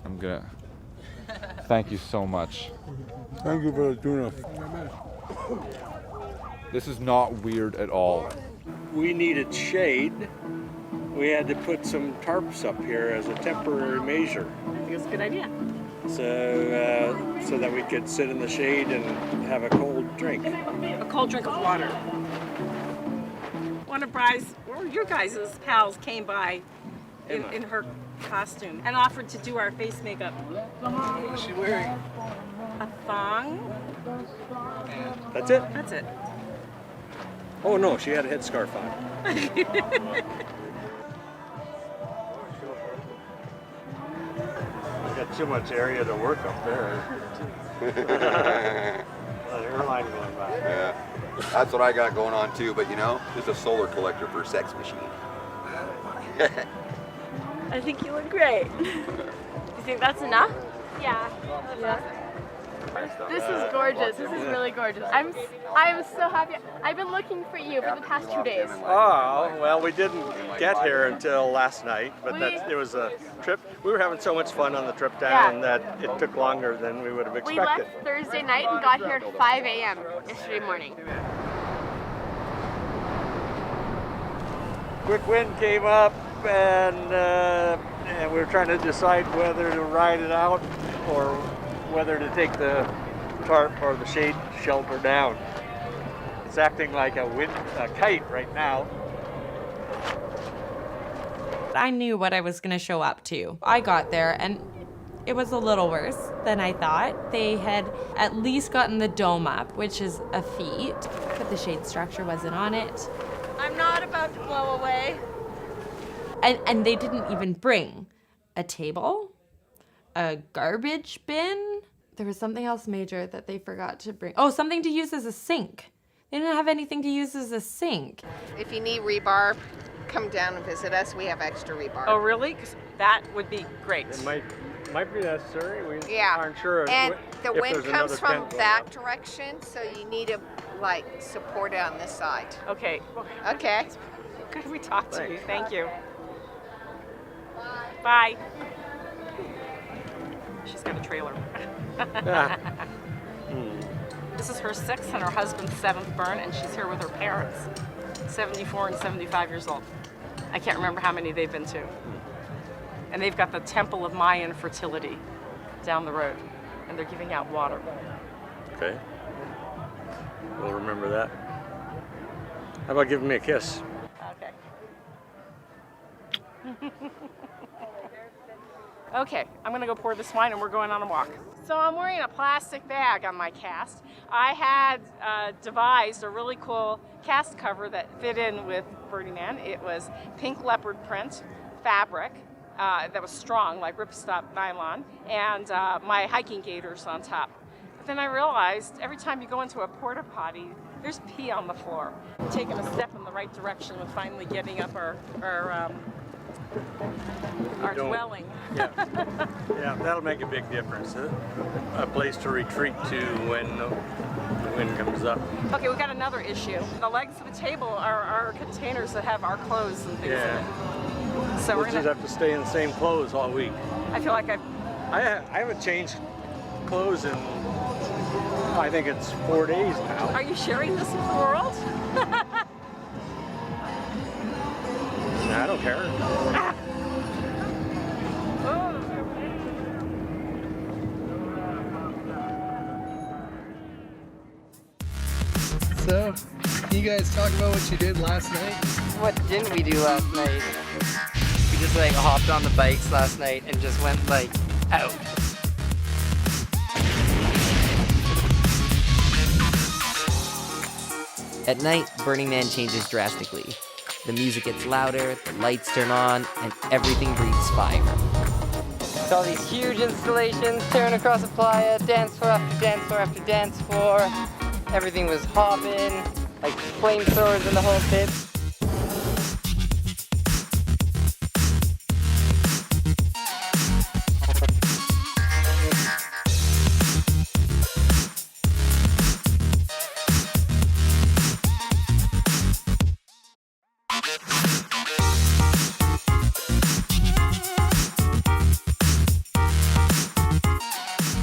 I'm gonna... Thank you so much. Thank you for the tuna. This is not weird at all. We needed shade. We had to put some tarps up here as a temporary measure. I think it's a good idea. So that we could sit in the shade and have a cold drink. A cold drink of water. One of your guys' pals came by in her costume and offered to do our face makeup. What is she wearing? A thong. That's it? That's it. Oh no, she had a headscarf on. Got too much area to work up there. The airline going by. Yeah, that's what I got going on too, but you know, just a solar collector for a sex machine. I think you look great. You think that's enough? Yeah. This is gorgeous. This is really gorgeous. I'm so happy. I've been looking for you for the past 2 days. Oh, well, we didn't get here until last night, but it was a trip. We were having so much fun on the trip down that it took longer than we would have expected. We left Thursday night and got here at 5 a.m. yesterday morning. Quick wind came up, and we were trying to decide whether to ride it out or whether to take the tarp or the shade shelter down. It's acting like a kite right now. I knew what I was going to show up to. I got there and it was a little worse than I thought. They had at least gotten the dome up, which is a feat, but the shade structure wasn't on it. I'm not about to blow away. And they didn't even bring a table, a garbage bin. There was something else major that they forgot to bring. Oh, something to use as a sink. They didn't have anything to use as a sink. If you need rebar, come down and visit us. We have extra rebar. Oh, really? 'Cause that would be great. It might be necessary. We Yeah. aren't sure. And the if wind there's comes another from tent that direction, so you need to support it on this side. Okay. Okay. Good we talked to you. Thank you. Bye. She's got a trailer. This is her 6th and her husband's 7th burn, and she's here with her parents, 74 and 75 years old. I can't remember how many they've been to. And they've got the Temple of Mayan Fertility down the road, and they're giving out water. Okay. We'll remember that. How about giving me a kiss? Okay. Okay, I'm gonna go pour this wine and we're going on a walk. So I'm wearing a plastic bag on my cast. I had devised a really cool cast cover that fit in with Burning Man. It was pink leopard print fabric that was strong, like ripstop nylon, and my hiking gaiters on top. But then I realized every time you go into a porta potty, there's pee on the floor. Taking a step in the right direction with finally getting up our dwelling. Yeah, that'll make a big difference. A place to retreat to when the wind comes up. Okay, we got another issue. The legs of the table are containers that have our clothes and things in it. So we'll just have to stay in the same clothes all week. I feel like I haven't changed clothes in, I think it's 4 days now. Are you sharing this with the world? I don't care. So, can you guys talk about what you did last night? What didn't we do last night? We just like hopped on the bikes last night and just went like out. At night, Burning Man changes drastically. The music gets louder, the lights turn on, and everything breathes fire. It's all these huge installations tearing across the playa, dance floor after dance floor after dance floor. Everything was hopping, like flamethrowers in the whole pit.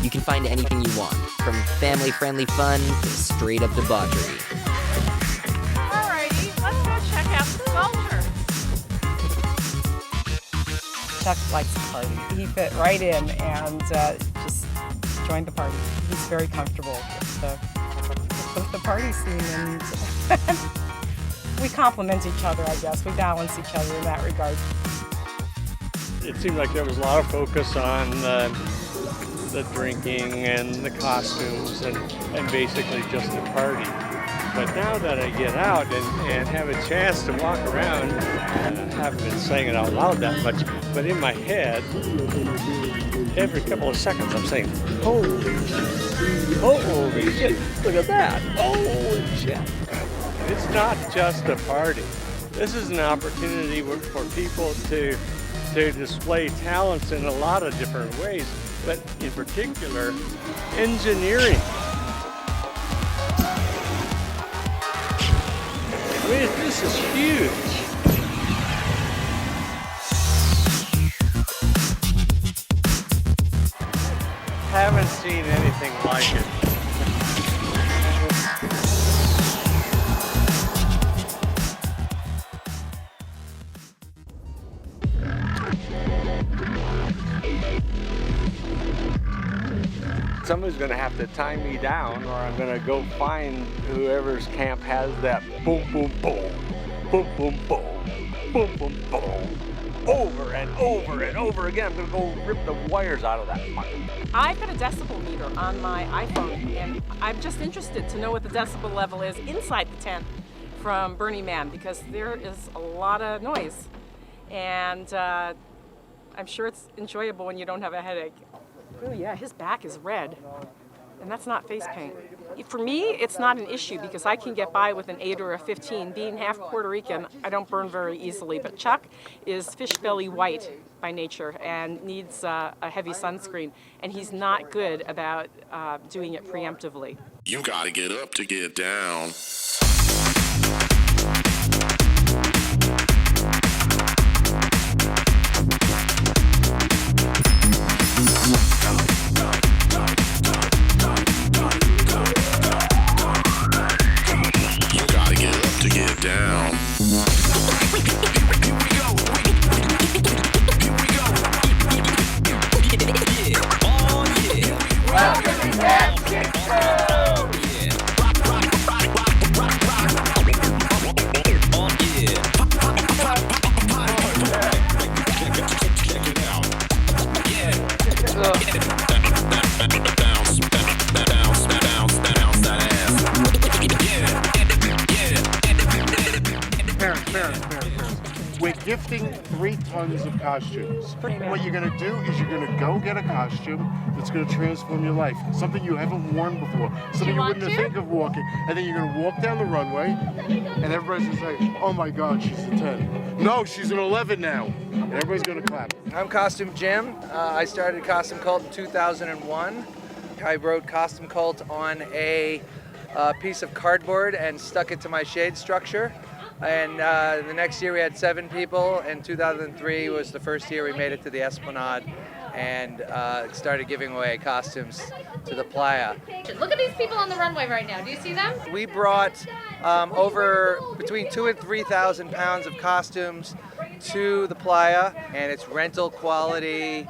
You can find anything you want, from family-friendly fun to straight-up debauchery. Alrighty, let's go check out the sculpture. Chuck likes to party. He fit right in and just joined the party. He's very comfortable with the party scene, and we complement each other, I guess. We balance each other in that regard. It seemed like there was a lot of focus on the drinking and the costumes and basically just the party. But now that I get out and have a chance to walk around, I haven't been saying it out loud that much, but in my head, every couple of seconds I'm saying, holy shit, look at that, holy shit. And it's not just a party. This is an opportunity for people to display talents in a lot of different ways, but in particular, engineering. I mean, this is huge. Haven't seen anything like it. Somebody's going to have to tie me down, or I'm going to go find whoever's camp has that boom, boom, boom, boom, boom, boom, boom, boom, boom, over and over and over again. I'm going to go rip the wires out of that fucking. I've got a decibel meter on my iPhone, and I'm just interested to know what the decibel level is inside the tent from Burning Man, because there is a lot of noise, and I'm sure it's enjoyable when you don't have a headache. Oh yeah, his back is red, and that's not face paint. For me, it's not an issue because I can get by with an 8 or a 15. Being half Puerto Rican, I don't burn very easily, but Chuck is fish belly white by nature and needs a heavy sunscreen, and he's not good about doing it preemptively. You gotta get up to get down. Down. Welcome to Shitstorm. Check it out. We're gifting 3 tons of costumes. What you're gonna do is you're gonna go get a costume that's gonna transform your life. Something you haven't worn before. Something you wouldn't think of walking. And then you're gonna walk down the runway and everybody's gonna say, oh my God, she's a 10. No, she's an 11 now. And everybody's gonna clap. I'm Costume Jim. I started Costume Cult in 2001. I wrote Costume Cult on a piece of cardboard and stuck it to my shade structure. And the next year we had 7 people, and 2003 was the first year we made it to the Esplanade and started giving away costumes to the playa. Look at these people on the runway right now. Do you see them? We brought over between 2,000 and 3,000 pounds of costumes to the playa, and it's rental quality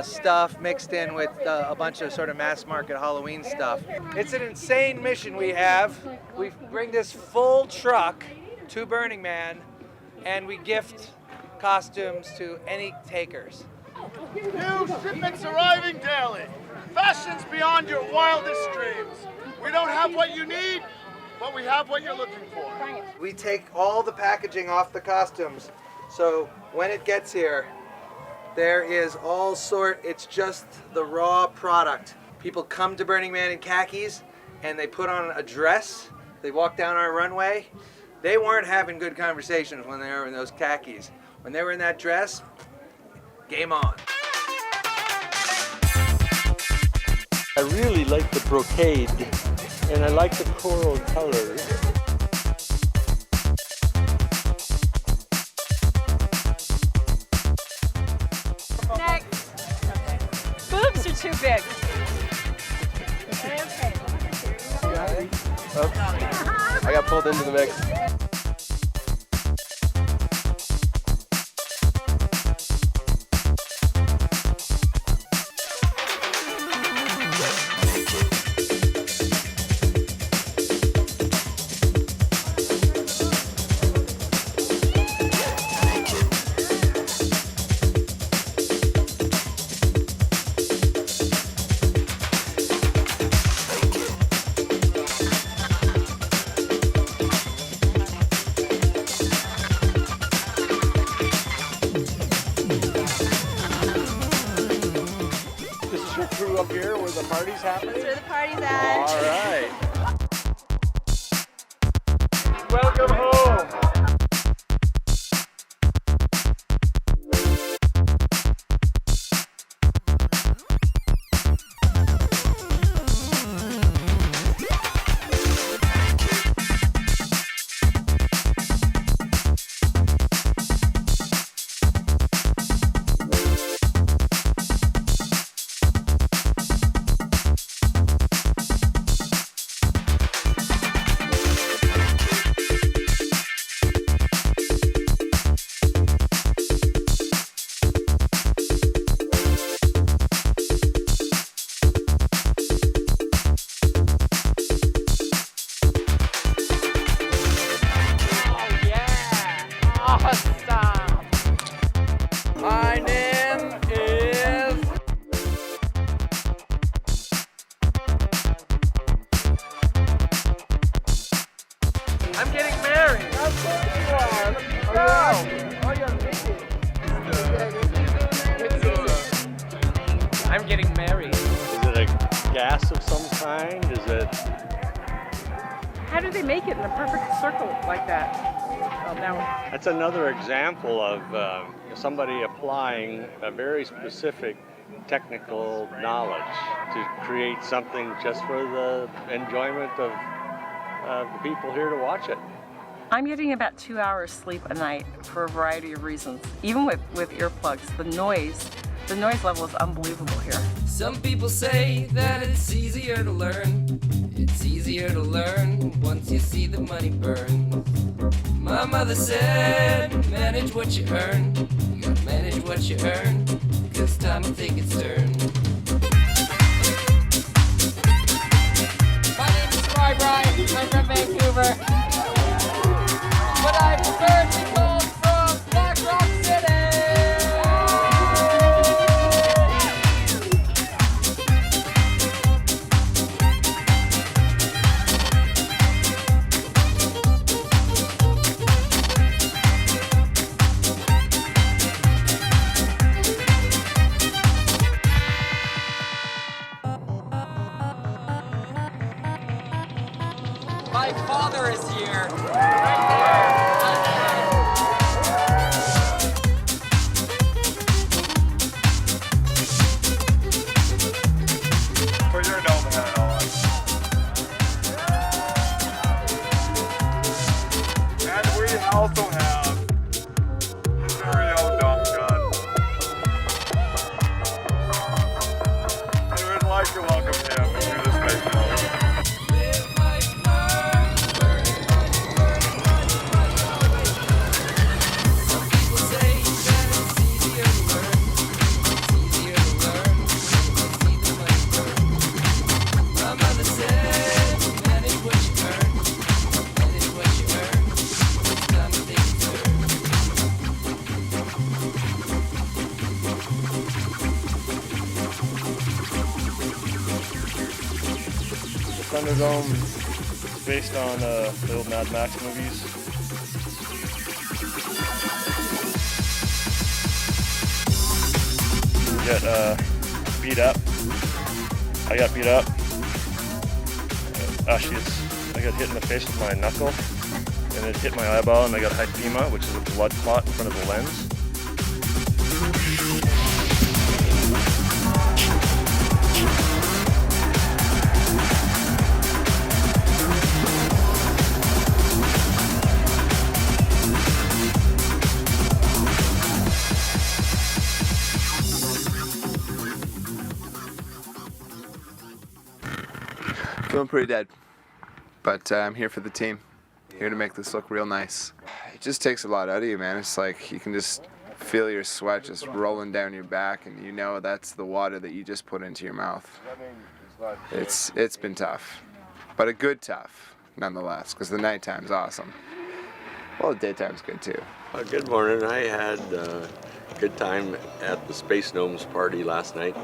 stuff mixed in with a bunch of sort of mass market Halloween stuff. It's an insane mission we have. We bring this full truck to Burning Man, and we gift costumes to any takers. New shipments arriving daily. Fashions beyond your wildest dreams. We don't have what you need, but we have what you're looking for. We take all the packaging off the costumes, so when it gets here, there is it's just the raw product. People come to Burning Man in khakis, and they put on a dress, they walk down our runway. They weren't having good conversations when they were in those khakis. When they were in that dress, game on. I really like the brocade, and I like the coral colors. Next. Boobs are too big. Oops. I got pulled into the mix. Up here where the party's happening? That's where the party's at. All right. Welcome home. I'm getting married. Of course you are. I'm getting married. Is it a gas of some kind? Is it? How do they make it in a perfect circle like that? Oh, now. That's another example of somebody applying a very specific technical knowledge to create something just for the enjoyment of the people here to watch it. I'm getting about 2 hours sleep a night for a variety of reasons. Even with earplugs, the noise level is unbelievable here. Some people say that it's easier to learn. It's easier to learn once you see the money burn. My mother said, manage what you earn. You gotta manage what you earn, 'cause time will take its turn. My name is Spry, Bryant. I'm from Vancouver. But I prefer to be called from Black Rock City. My father is here. Put your dome hat on. And we also have his very own dome gun. We would like to welcome him to the space program. Dome is based on the old Mad Max movies. You get beat up. I got beat up. Actually, I got hit in the face with my knuckle, and it hit my eyeball, and I got hypema, which is a blood clot in front of the lens. Feeling pretty dead, but I'm here for the team, here to make this look real nice. It just takes a lot out of you, man. It's like you can just feel your sweat just rolling down your back, and you know that's the water that you just put into your mouth. It's been tough, but a good tough nonetheless, because the nighttime's awesome. Well, the daytime's good too. Good morning. I had a good time at the Space Gnomes party last night.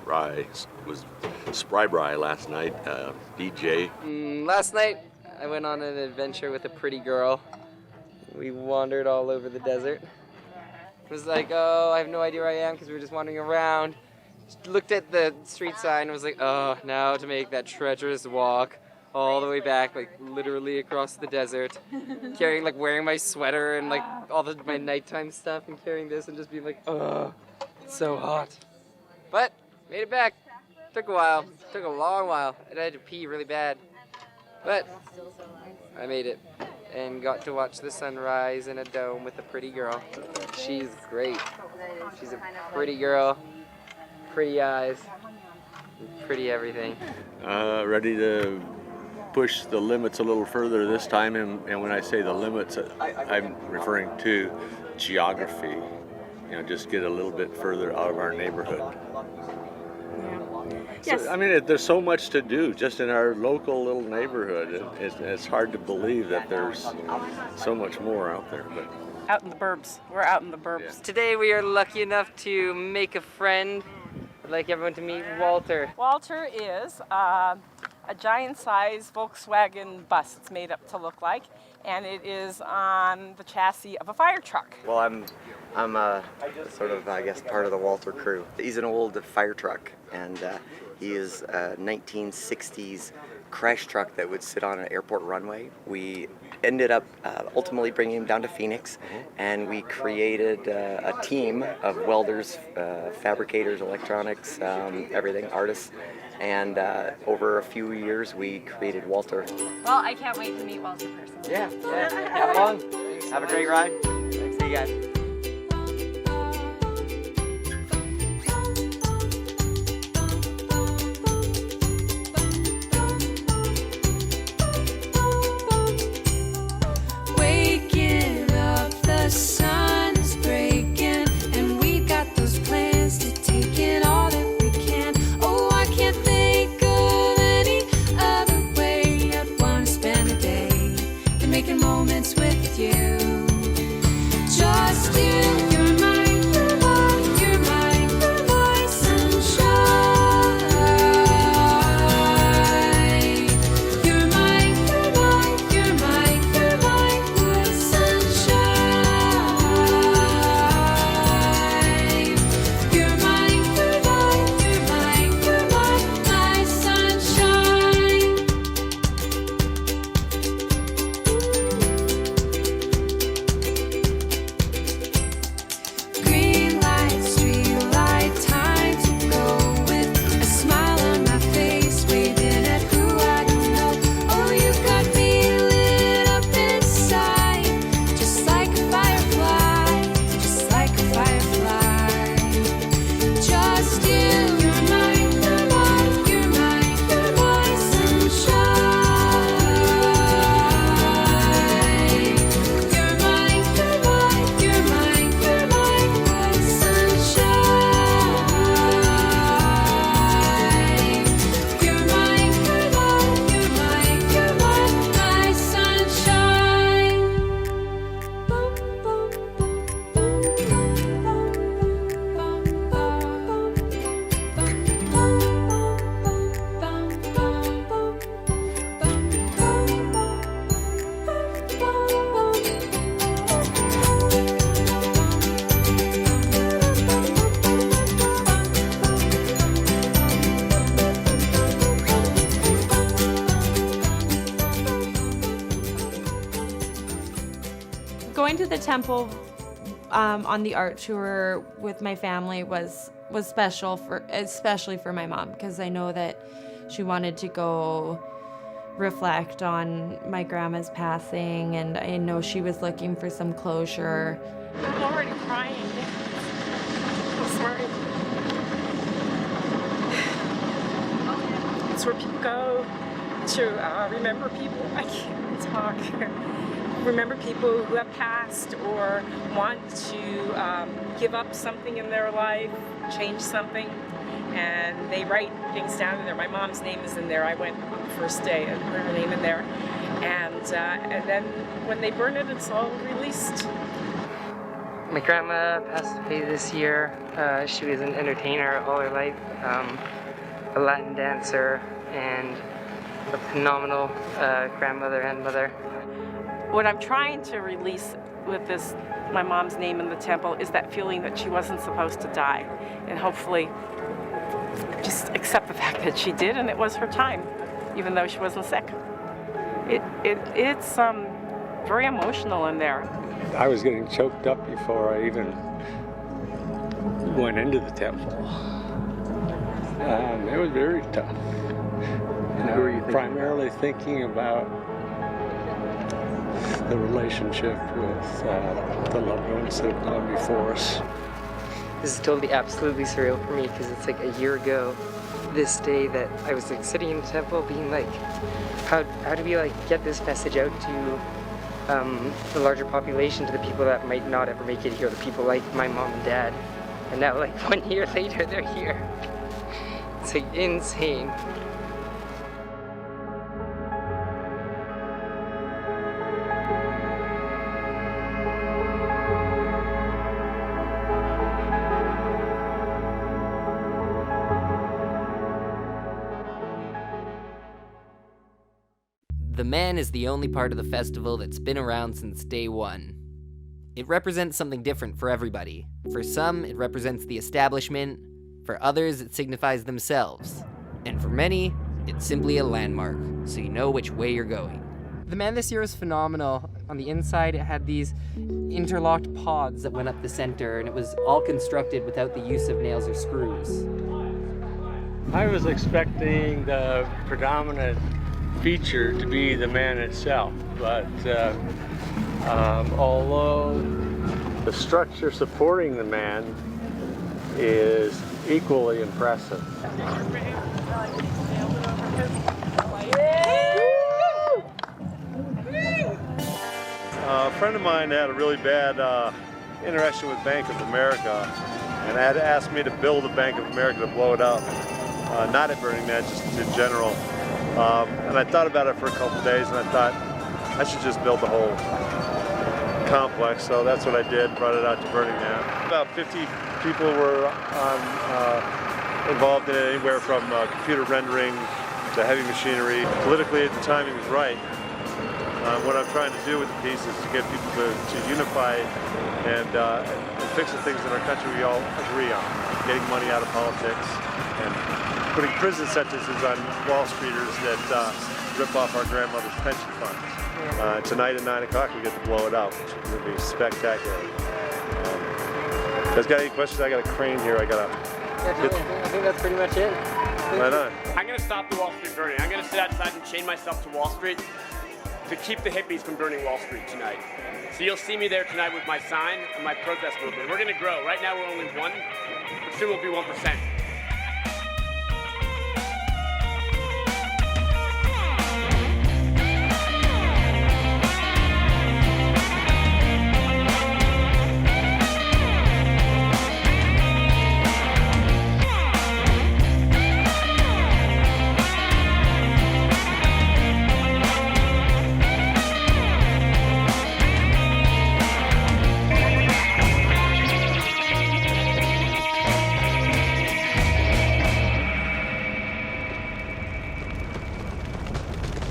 Spry was Spry last night, DJ. Last night, I went on an adventure with a pretty girl. We wandered all over the desert. It was like, oh, I have no idea where I am because we were just wandering around. Just looked at the street sign and was like, oh, now to make that treacherous walk all the way back, like literally across the desert, wearing my sweater and like all my nighttime stuff and carrying this and just being like, oh, it's so hot. But made it back. Took a while. Took a long while. And I had to pee really bad. But I made it and got to watch the sunrise in a dome with a pretty girl. She's great. She's a pretty girl, pretty eyes, pretty everything. Ready to push the limits a little further this time, and when I say the limits, I'm referring to geography. You know, just get a little bit further out of our neighborhood. Yes. So, I mean, there's so much to do just in our local little neighborhood. It's hard to believe that there's so much more out there. But Out in the burbs. We're out in the burbs. Yeah. Today we are lucky enough to make a friend. I'd like everyone to meet Walter. Walter is a giant-sized Volkswagen bus. It's made up to look like, and it is on the chassis of a fire truck. Well, I'm sort of, I guess, part of the Walter crew. He's an old fire truck, and he is a 1960s crash truck that would sit on an airport runway. We ended up ultimately bringing him down to Phoenix, and we created a team of welders, fabricators, electronics, everything, artists. And over a few years, we created Walter. Well, I can't wait to meet Walter personally. Yeah. Have fun. Have a great ride. See you guys. Waking up, the sun's breaking, and we got those plans to take it all that we can. Oh, I can't think of any other way I'd want to spend a day than making moments with you. Just going to the temple on the art tour with my family was special, especially for my mom, because I know that she wanted to go reflect on my grandma's passing, and I know she was looking for some closure. I'm already crying. I'm sorry. It's where people go to remember people. I can't talk. Remember people who have passed or want to give up something in their life, change something, and they write things down in there. My mom's name is in there. I went on the first day and put her name in there, and then when they burn it, it's all released. My grandma passed away this year. She was an entertainer all her life, a Latin dancer, and a phenomenal grandmother and mother. What I'm trying to release with this, my mom's name in the temple, is that feeling that she wasn't supposed to die, and hopefully just accept the fact that she did, and it was her time, even though she wasn't sick. It's very emotional in there. I was getting choked up before I even went into the temple. It was very tough. Who were you primarily thinking about the relationship with the loved ones that have gone before us. This is totally, absolutely surreal for me, because it's like a year ago this day that I was like sitting in the temple being like, how do we like get this message out to the larger population, to the people that might not ever make it here, the people like my mom and dad. And now like 1 year later they're here. It's like insane. The man is the only part of the festival that's been around since day one. It represents something different for everybody. For some, it represents the establishment. For others, it signifies themselves. And for many, it's simply a landmark, so you know which way you're going. The man this year was phenomenal. On the inside, it had these interlocked pods that went up the center, and it was all constructed without the use of nails or screws. I was expecting the predominant feature to be the man itself, but although the structure supporting the man is equally impressive. A friend of mine had a really bad interaction with Bank of America and had asked me to build a Bank of America to blow it up. Not at Burning Man, just in general. And I thought about it for a couple days, and I thought I should just build the whole complex. So that's what I did, brought it out to Burning Man. About 50 people were involved in it, anywhere from computer rendering to heavy machinery. Politically, the timing was right. What I'm trying to do with the piece is to get people to unify and fix the things in our country we all agree on. Getting money out of politics and putting prison sentences on Wall Streeters that rip off our grandmother's pension funds. Tonight at 9 o'clock we get to blow it out, which is going to be spectacular. You guys got any questions? I got a crane here. I think that's pretty much it. Right on. I'm going to stop the Wall Street burning. I'm going to sit outside and chain myself to Wall Street to keep the hippies from burning Wall Street tonight. So you'll see me there tonight with my sign and my protest movement. We're going to grow. Right now we're only 1, but soon we'll be 1%.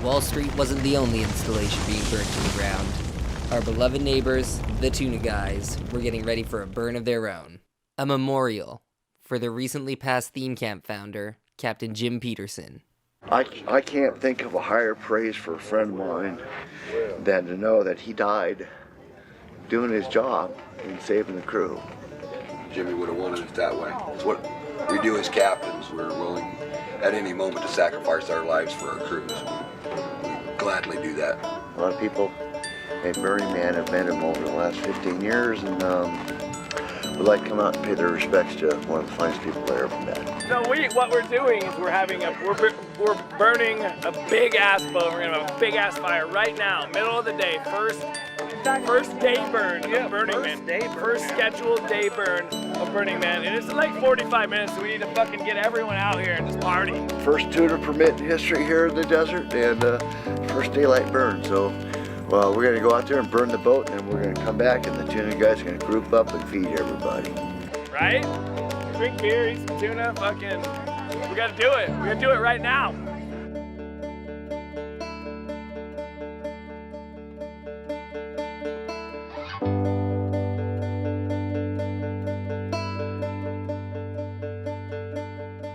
Wall Street wasn't the only installation being burnt to the ground. Our beloved neighbors, the Tuna guys, were getting ready for a burn of their own. A memorial for the recently passed theme camp founder, Captain Jim Peterson. I can't think of a higher praise for a friend of mine than to know that he died doing his job and saving the crew. Jimmy would have wanted it that way. It's what we do as captains. We're willing at any moment to sacrifice our lives for our crews. We gladly do that. A lot of people at Burning Man have met him over the last 15 years, and would like to come out and pay their respects to one of the finest people they ever met. So what we're doing is we're burning a big ass boat. We're gonna have a big ass fire right now, middle of the day, first day burn of Burning Man. First scheduled day burn of Burning Man. And it's like 45 minutes, so we need to fucking get everyone out here and just party. First tuna permit in history here in the desert, and first daylight burn. So, well, we're gonna go out there and burn the boat, and we're gonna come back, and the tuna guys are gonna group up and feed everybody. Right? Drink beer, eat some tuna, fucking, we gotta do it. We're gonna do it right now.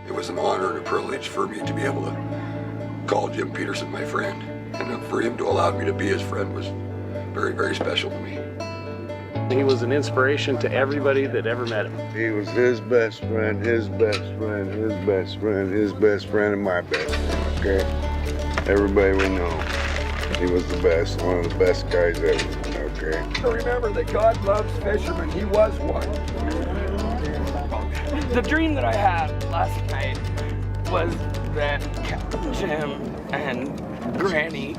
It was an honor and a privilege for me to be able to call Jim Peterson my friend. And for him to allow me to be his friend was very, very special to me. He was an inspiration to everybody that ever met him. He was his best friend, his best friend, his best friend, his best friend, and my best friend, okay? Everybody would know he was the best, one of the best guys ever, okay? Remember that God loves fishermen. He was one. The dream that I had last night was that Captain Jim and Granny,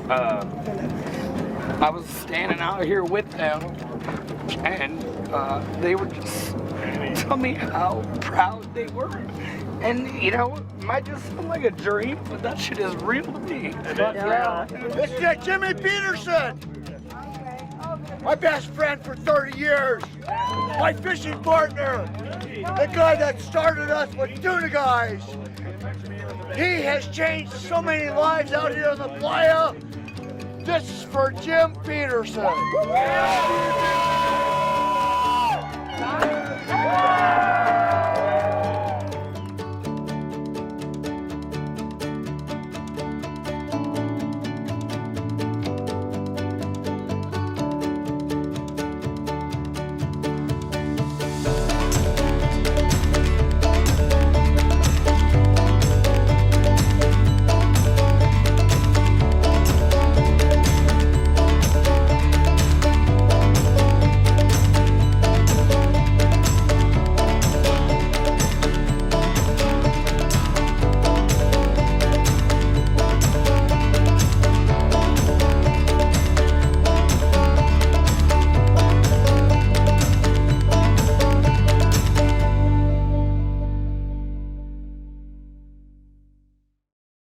I was standing out here with them, and they would just tell me how proud they were. And, you know, it might just sound like a dream, but that shit is real to me. Yeah. It's Jimmy Peterson, my best friend for 30 years, my fishing partner, the guy that started us with Tuna Guys. He has changed so many lives out here on the playa. This is for Jim Peterson.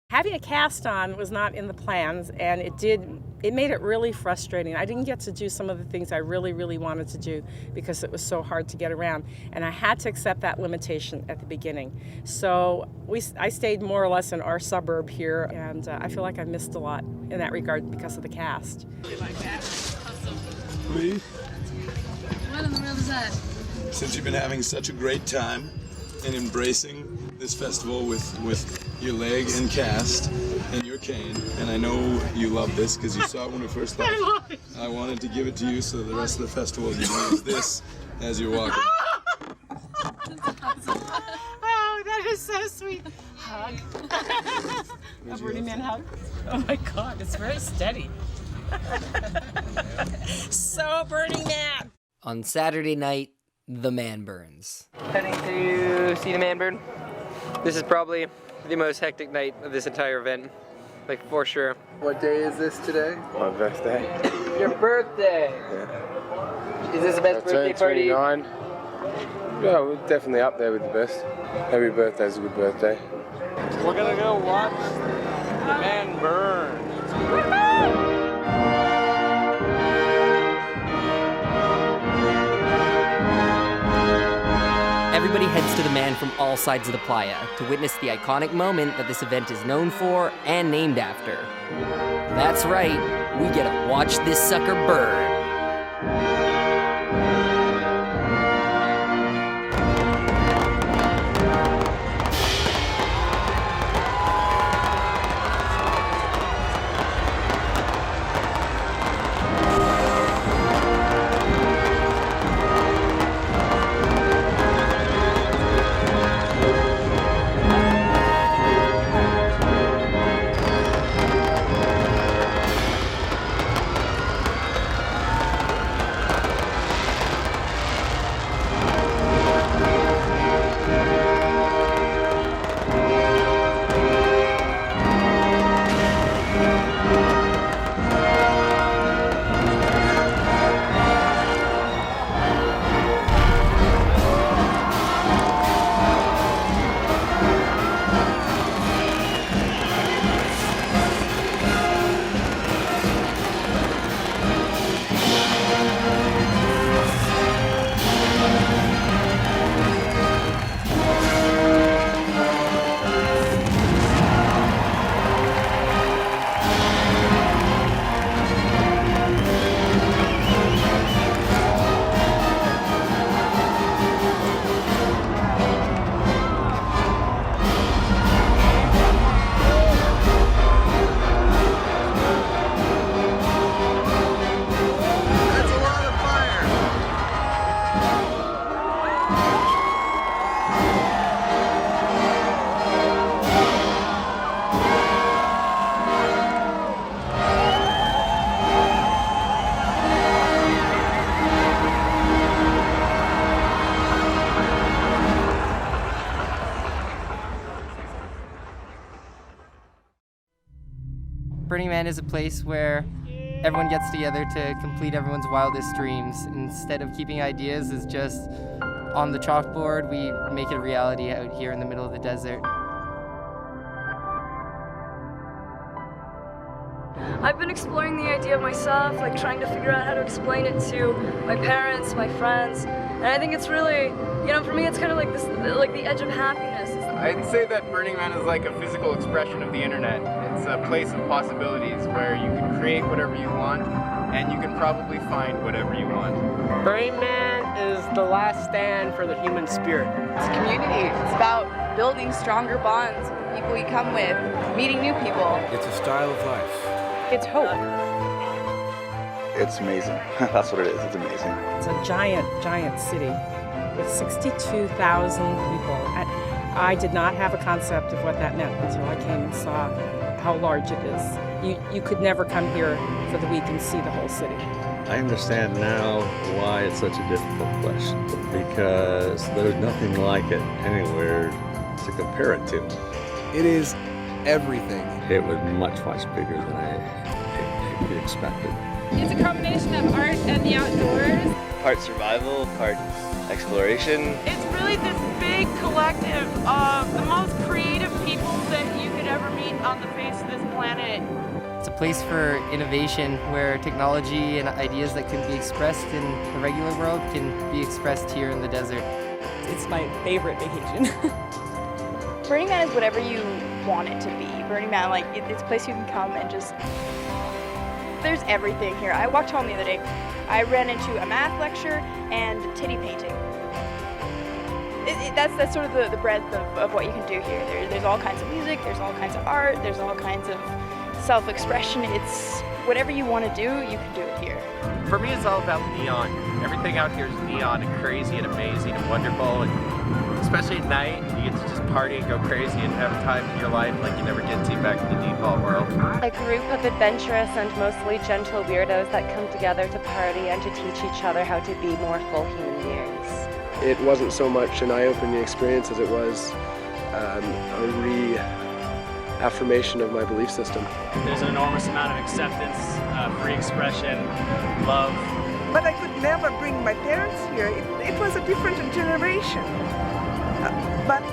Having a cast on was not in the plans, and it made it really frustrating. I didn't get to do some of the things I really, really wanted to do because it was so hard to get around, and I had to accept that limitation at the beginning. So I stayed more or less in our suburb here, and I feel like I missed a lot in that regard because of the cast. Please? What in the world is that? Since you've been having such a great time and embracing this festival with your leg and cast and your cane, and I know you love this because you saw it when we first left. I wanted to give it to you so the rest of the festival you can use this as you're walking. Oh, that is so sweet. Hug. A Burning Man hug. Oh my God, it's very steady. So Burning Man. On Saturday night, the man burns. Heading to see the man burn. This is probably the most hectic night of this entire event, like for sure. What day is this today? My birthday. Your birthday. Yeah. Is this the best birthday party? 29. Yeah, we're definitely up there with the best. Every birthday's a good birthday. We're gonna go watch the man burn. Everybody heads to the man from all sides of the playa to witness the iconic moment that this event is known for and named after. That's right, we get to watch this sucker burn. Burning Man is a place where everyone gets together to complete everyone's wildest dreams. Instead of keeping ideas as just on the chalkboard, we make it a reality out here in the middle of the desert. I've been exploring the idea myself, like trying to figure out how to explain it to my parents, my friends, and I think it's really, you know, for me it's kind of like this, like the edge of happiness. I'd say that Burning Man is like a physical expression of the internet. It's a place of possibilities where you can create whatever you want, and you can probably find whatever you want. Burning Man is the last stand for the human spirit. It's a community. It's about building stronger bonds with the people you come with, meeting new people. It's a style of life. It's hope. It's amazing. That's what it is. It's amazing. It's a giant city with 62,000 people. I did not have a concept of what that meant until I came and saw how large it is. You could never come here for the week and see the whole city. I understand now why it's such a difficult question, because there's nothing like it anywhere to compare it to. It is everything. It was much bigger than I expected. It's a combination of art and the outdoors. Part survival, part exploration. It's really this big collective of the most creative people that you could ever meet on the face of this planet. It's a place for innovation where technology and ideas that can be expressed in the regular world can be expressed here in the desert. It's my favorite vacation. Burning Man is whatever you want it to be. Burning Man, like, it's a place you can come and just, there's everything here. I walked home the other day. I ran into a math lecture and titty painting. That's sort of the breadth of what you can do here. There's all kinds of music, there's all kinds of art, there's all kinds of self-expression. It's whatever you want to do, you can do it here. For me, it's all about neon. Everything out here is neon and crazy and amazing and wonderful. And especially at night, you get to just party and go crazy and have a time in your life like you never get to back in the default world. A group of adventurous and mostly gentle weirdos that come together to party and to teach each other how to be more full human beings. It wasn't so much an eye-opening experience as it was a reaffirmation of my belief system. There's an enormous amount of acceptance, free expression, love. But I could never bring my parents here. It was a different generation. But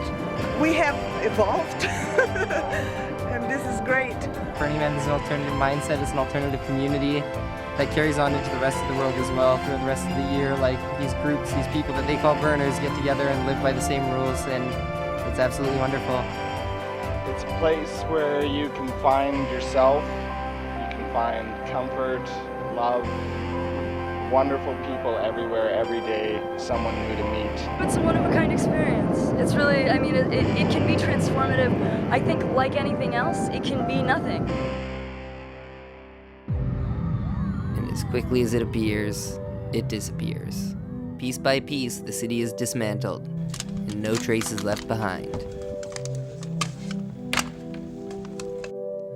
we have evolved, and this is great. Burning Man is an alternative mindset, it's an alternative community that carries on into the rest of the world as well through the rest of the year. Like these groups, these people that they call burners get together and live by the same rules, and it's absolutely wonderful. It's a place where you can find yourself, you can find comfort, love, wonderful people everywhere, every day, someone new to meet. It's a one-of-a-kind experience. It's really, I mean, it can be transformative. I think like anything else, it can be nothing. And as quickly as it appears, it disappears. Piece by piece, the city is dismantled, and no trace is left behind.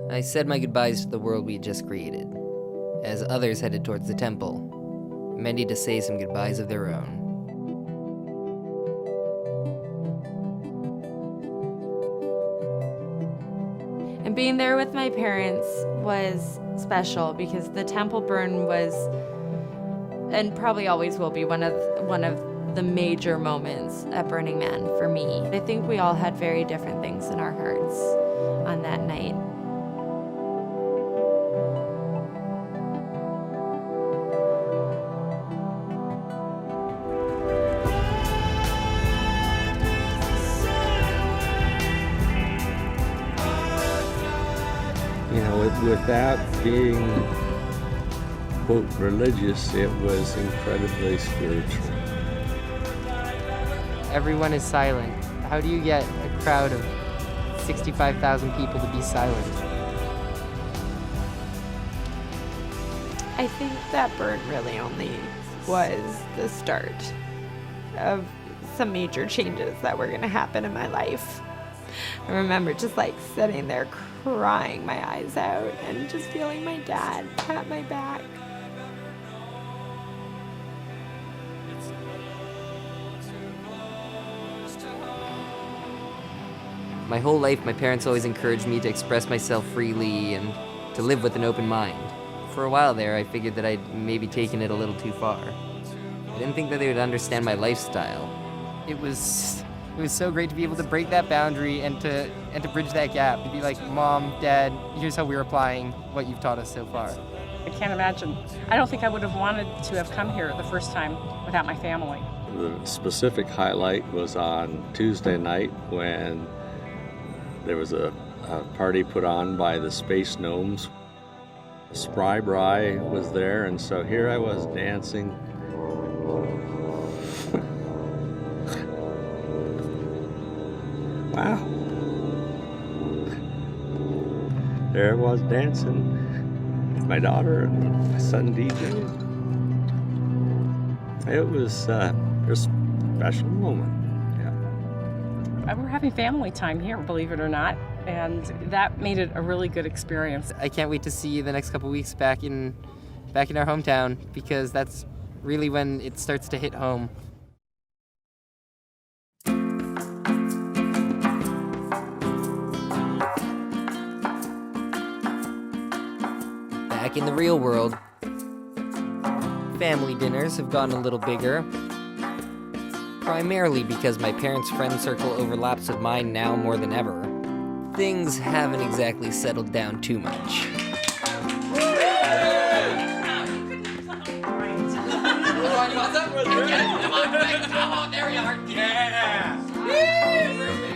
I said my goodbyes to the world we had just created, as others headed towards the temple, many to say some goodbyes of their own. And being there with my parents was special because the temple burn was, and probably always will be, one of the major moments at Burning Man for me. I think we all had very different things in our hearts on that night. You know, without being, quote, religious, it was incredibly spiritual. Everyone is silent. How do you get a crowd of 65,000 people to be silent? I think that burn really only was the start of some major changes that were going to happen in my life. I remember just like sitting there crying my eyes out and just feeling my dad pat my back. My whole life, my parents always encouraged me to express myself freely and to live with an open mind. For a while there, I figured that I'd maybe taken it a little too far. I didn't think that they would understand my lifestyle. It was so great to be able to break that boundary and to bridge that gap. To be like, Mom, Dad, here's how we're applying what you've taught us so far. I can't imagine. I don't think I would have wanted to have come here the first time without my family. The specific highlight was on Tuesday night when there was a party put on by the Space Gnomes. Spry was there, and so here I was dancing. Wow. There I was dancing with my daughter and my son DJ. It was a special moment. Yeah. We're having family time here, believe it or not, and that made it a really good experience. I can't wait to see you the next couple weeks back in our hometown, because that's really when it starts to hit home. Back in the real world, family dinners have gotten a little bigger, primarily because my parents' friend circle overlaps with mine now more than ever. Things haven't exactly settled down too much.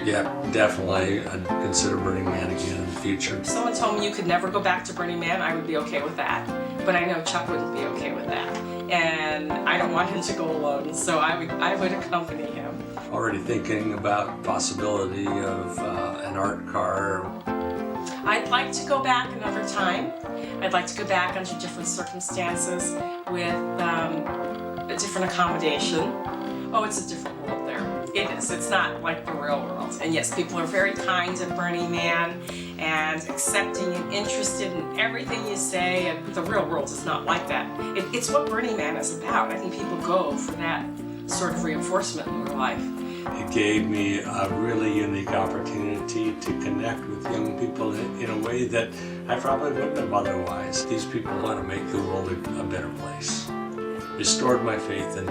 Yeah, definitely. I'd consider Burning Man again in the future. If someone told me you could never go back to Burning Man, I would be okay with that. But I know Chuck wouldn't be okay with that. And I don't want him to go alone, so I would accompany him. Already thinking about possibility of an art car. I'd like to go back another time. I'd like to go back under different circumstances with a different accommodation. Oh, it's a different world there. It is. It's not like the real world. And yes, people are very kind at Burning Man and accepting and interested in everything you say. And the real world is not like that. It's what Burning Man is about. I think people go for that sort of reinforcement in their life. It gave me a really unique opportunity to connect with young people in a way that I probably wouldn't have otherwise. These people want to make the world a better place. Restored my faith in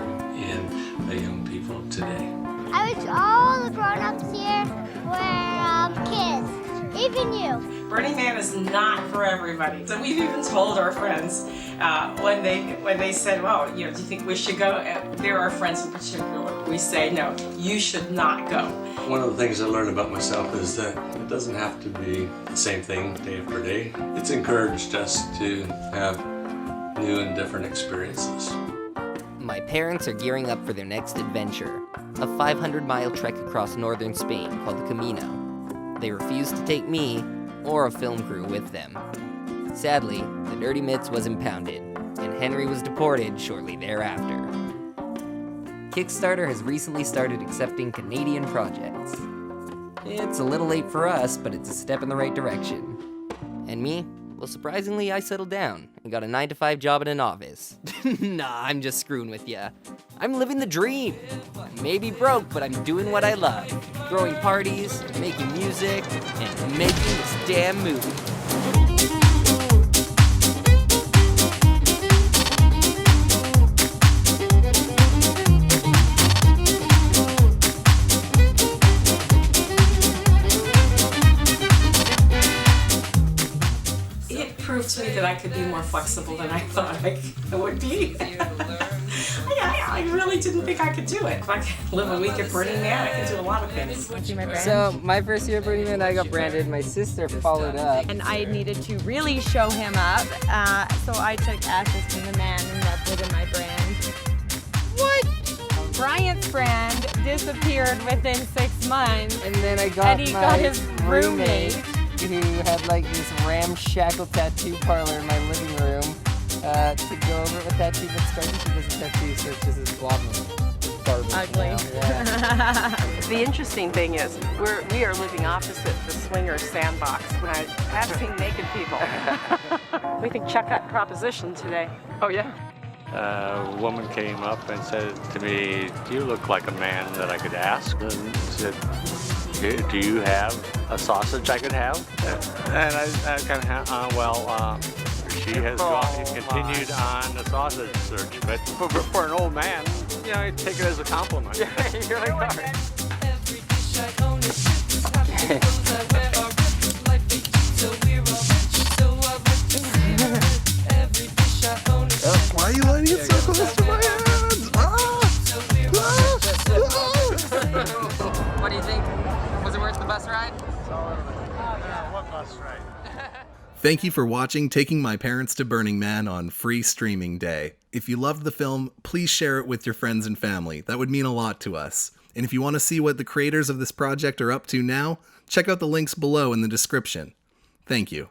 the young people today. I wish all the grown-ups here were kids, even you. Burning Man is not for everybody. So we've even told our friends when they said, well, do you think we should go? They're our friends in particular. We say, no, you should not go. One of the things I learned about myself is that it doesn't have to be the same thing day after day. It's encouraged us to have new and different experiences. My parents are gearing up for their next adventure, a 500-mile trek across northern Spain called the Camino. They refused to take me or a film crew with them. Sadly, the Dirty Mitts was impounded, and Henry was deported shortly thereafter. Kickstarter has recently started accepting Canadian projects. It's a little late for us, but it's a step in the right direction. And me? Well, surprisingly, I settled down and got a 9-to-5 job in an office. Nah, I'm just screwing with ya. I'm living the dream. Maybe broke, but I'm doing what I love. Throwing parties, making music, and making this damn movie. To me that I could be more flexible than I thought I would be. I really didn't think I could do it. If I could live a week at Burning Man, I can do a lot of things. So my first year at Burning Man, I got branded. My sister followed up. And I needed to really show him up, so I took Ashton the man and rubbed it in my brand. What? Bryant's brand disappeared within 6 months. And then I got got his roommate who had like this ramshackle tattoo parlor in my living room to go over it with tattoo, but starting to visit tattoo, so it's just this blob of garbage. Ugly. Yeah. The interesting thing is, we are living opposite the swinger sandbox. I have seen naked people. We think Chuck got propositioned today. Oh yeah? A woman came up and said to me, "Do you look like a man that I could ask?" And said, "Do you have a sausage I could have. And I kind of, she has continued on the sausage search. But for an old man, you know, I take it as a compliment. Yeah, you're like, all right. Why are you letting it so close to my hands? What do you think? Was it worth the bus ride? What bus ride? Thank you for watching Taking My Parents to Burning Man on Free Streaming Day. If you loved the film, please share it with your friends and family. That would mean a lot to us. And if you want to see what the creators of this project are up to now, check out the links below in the description. Thank you.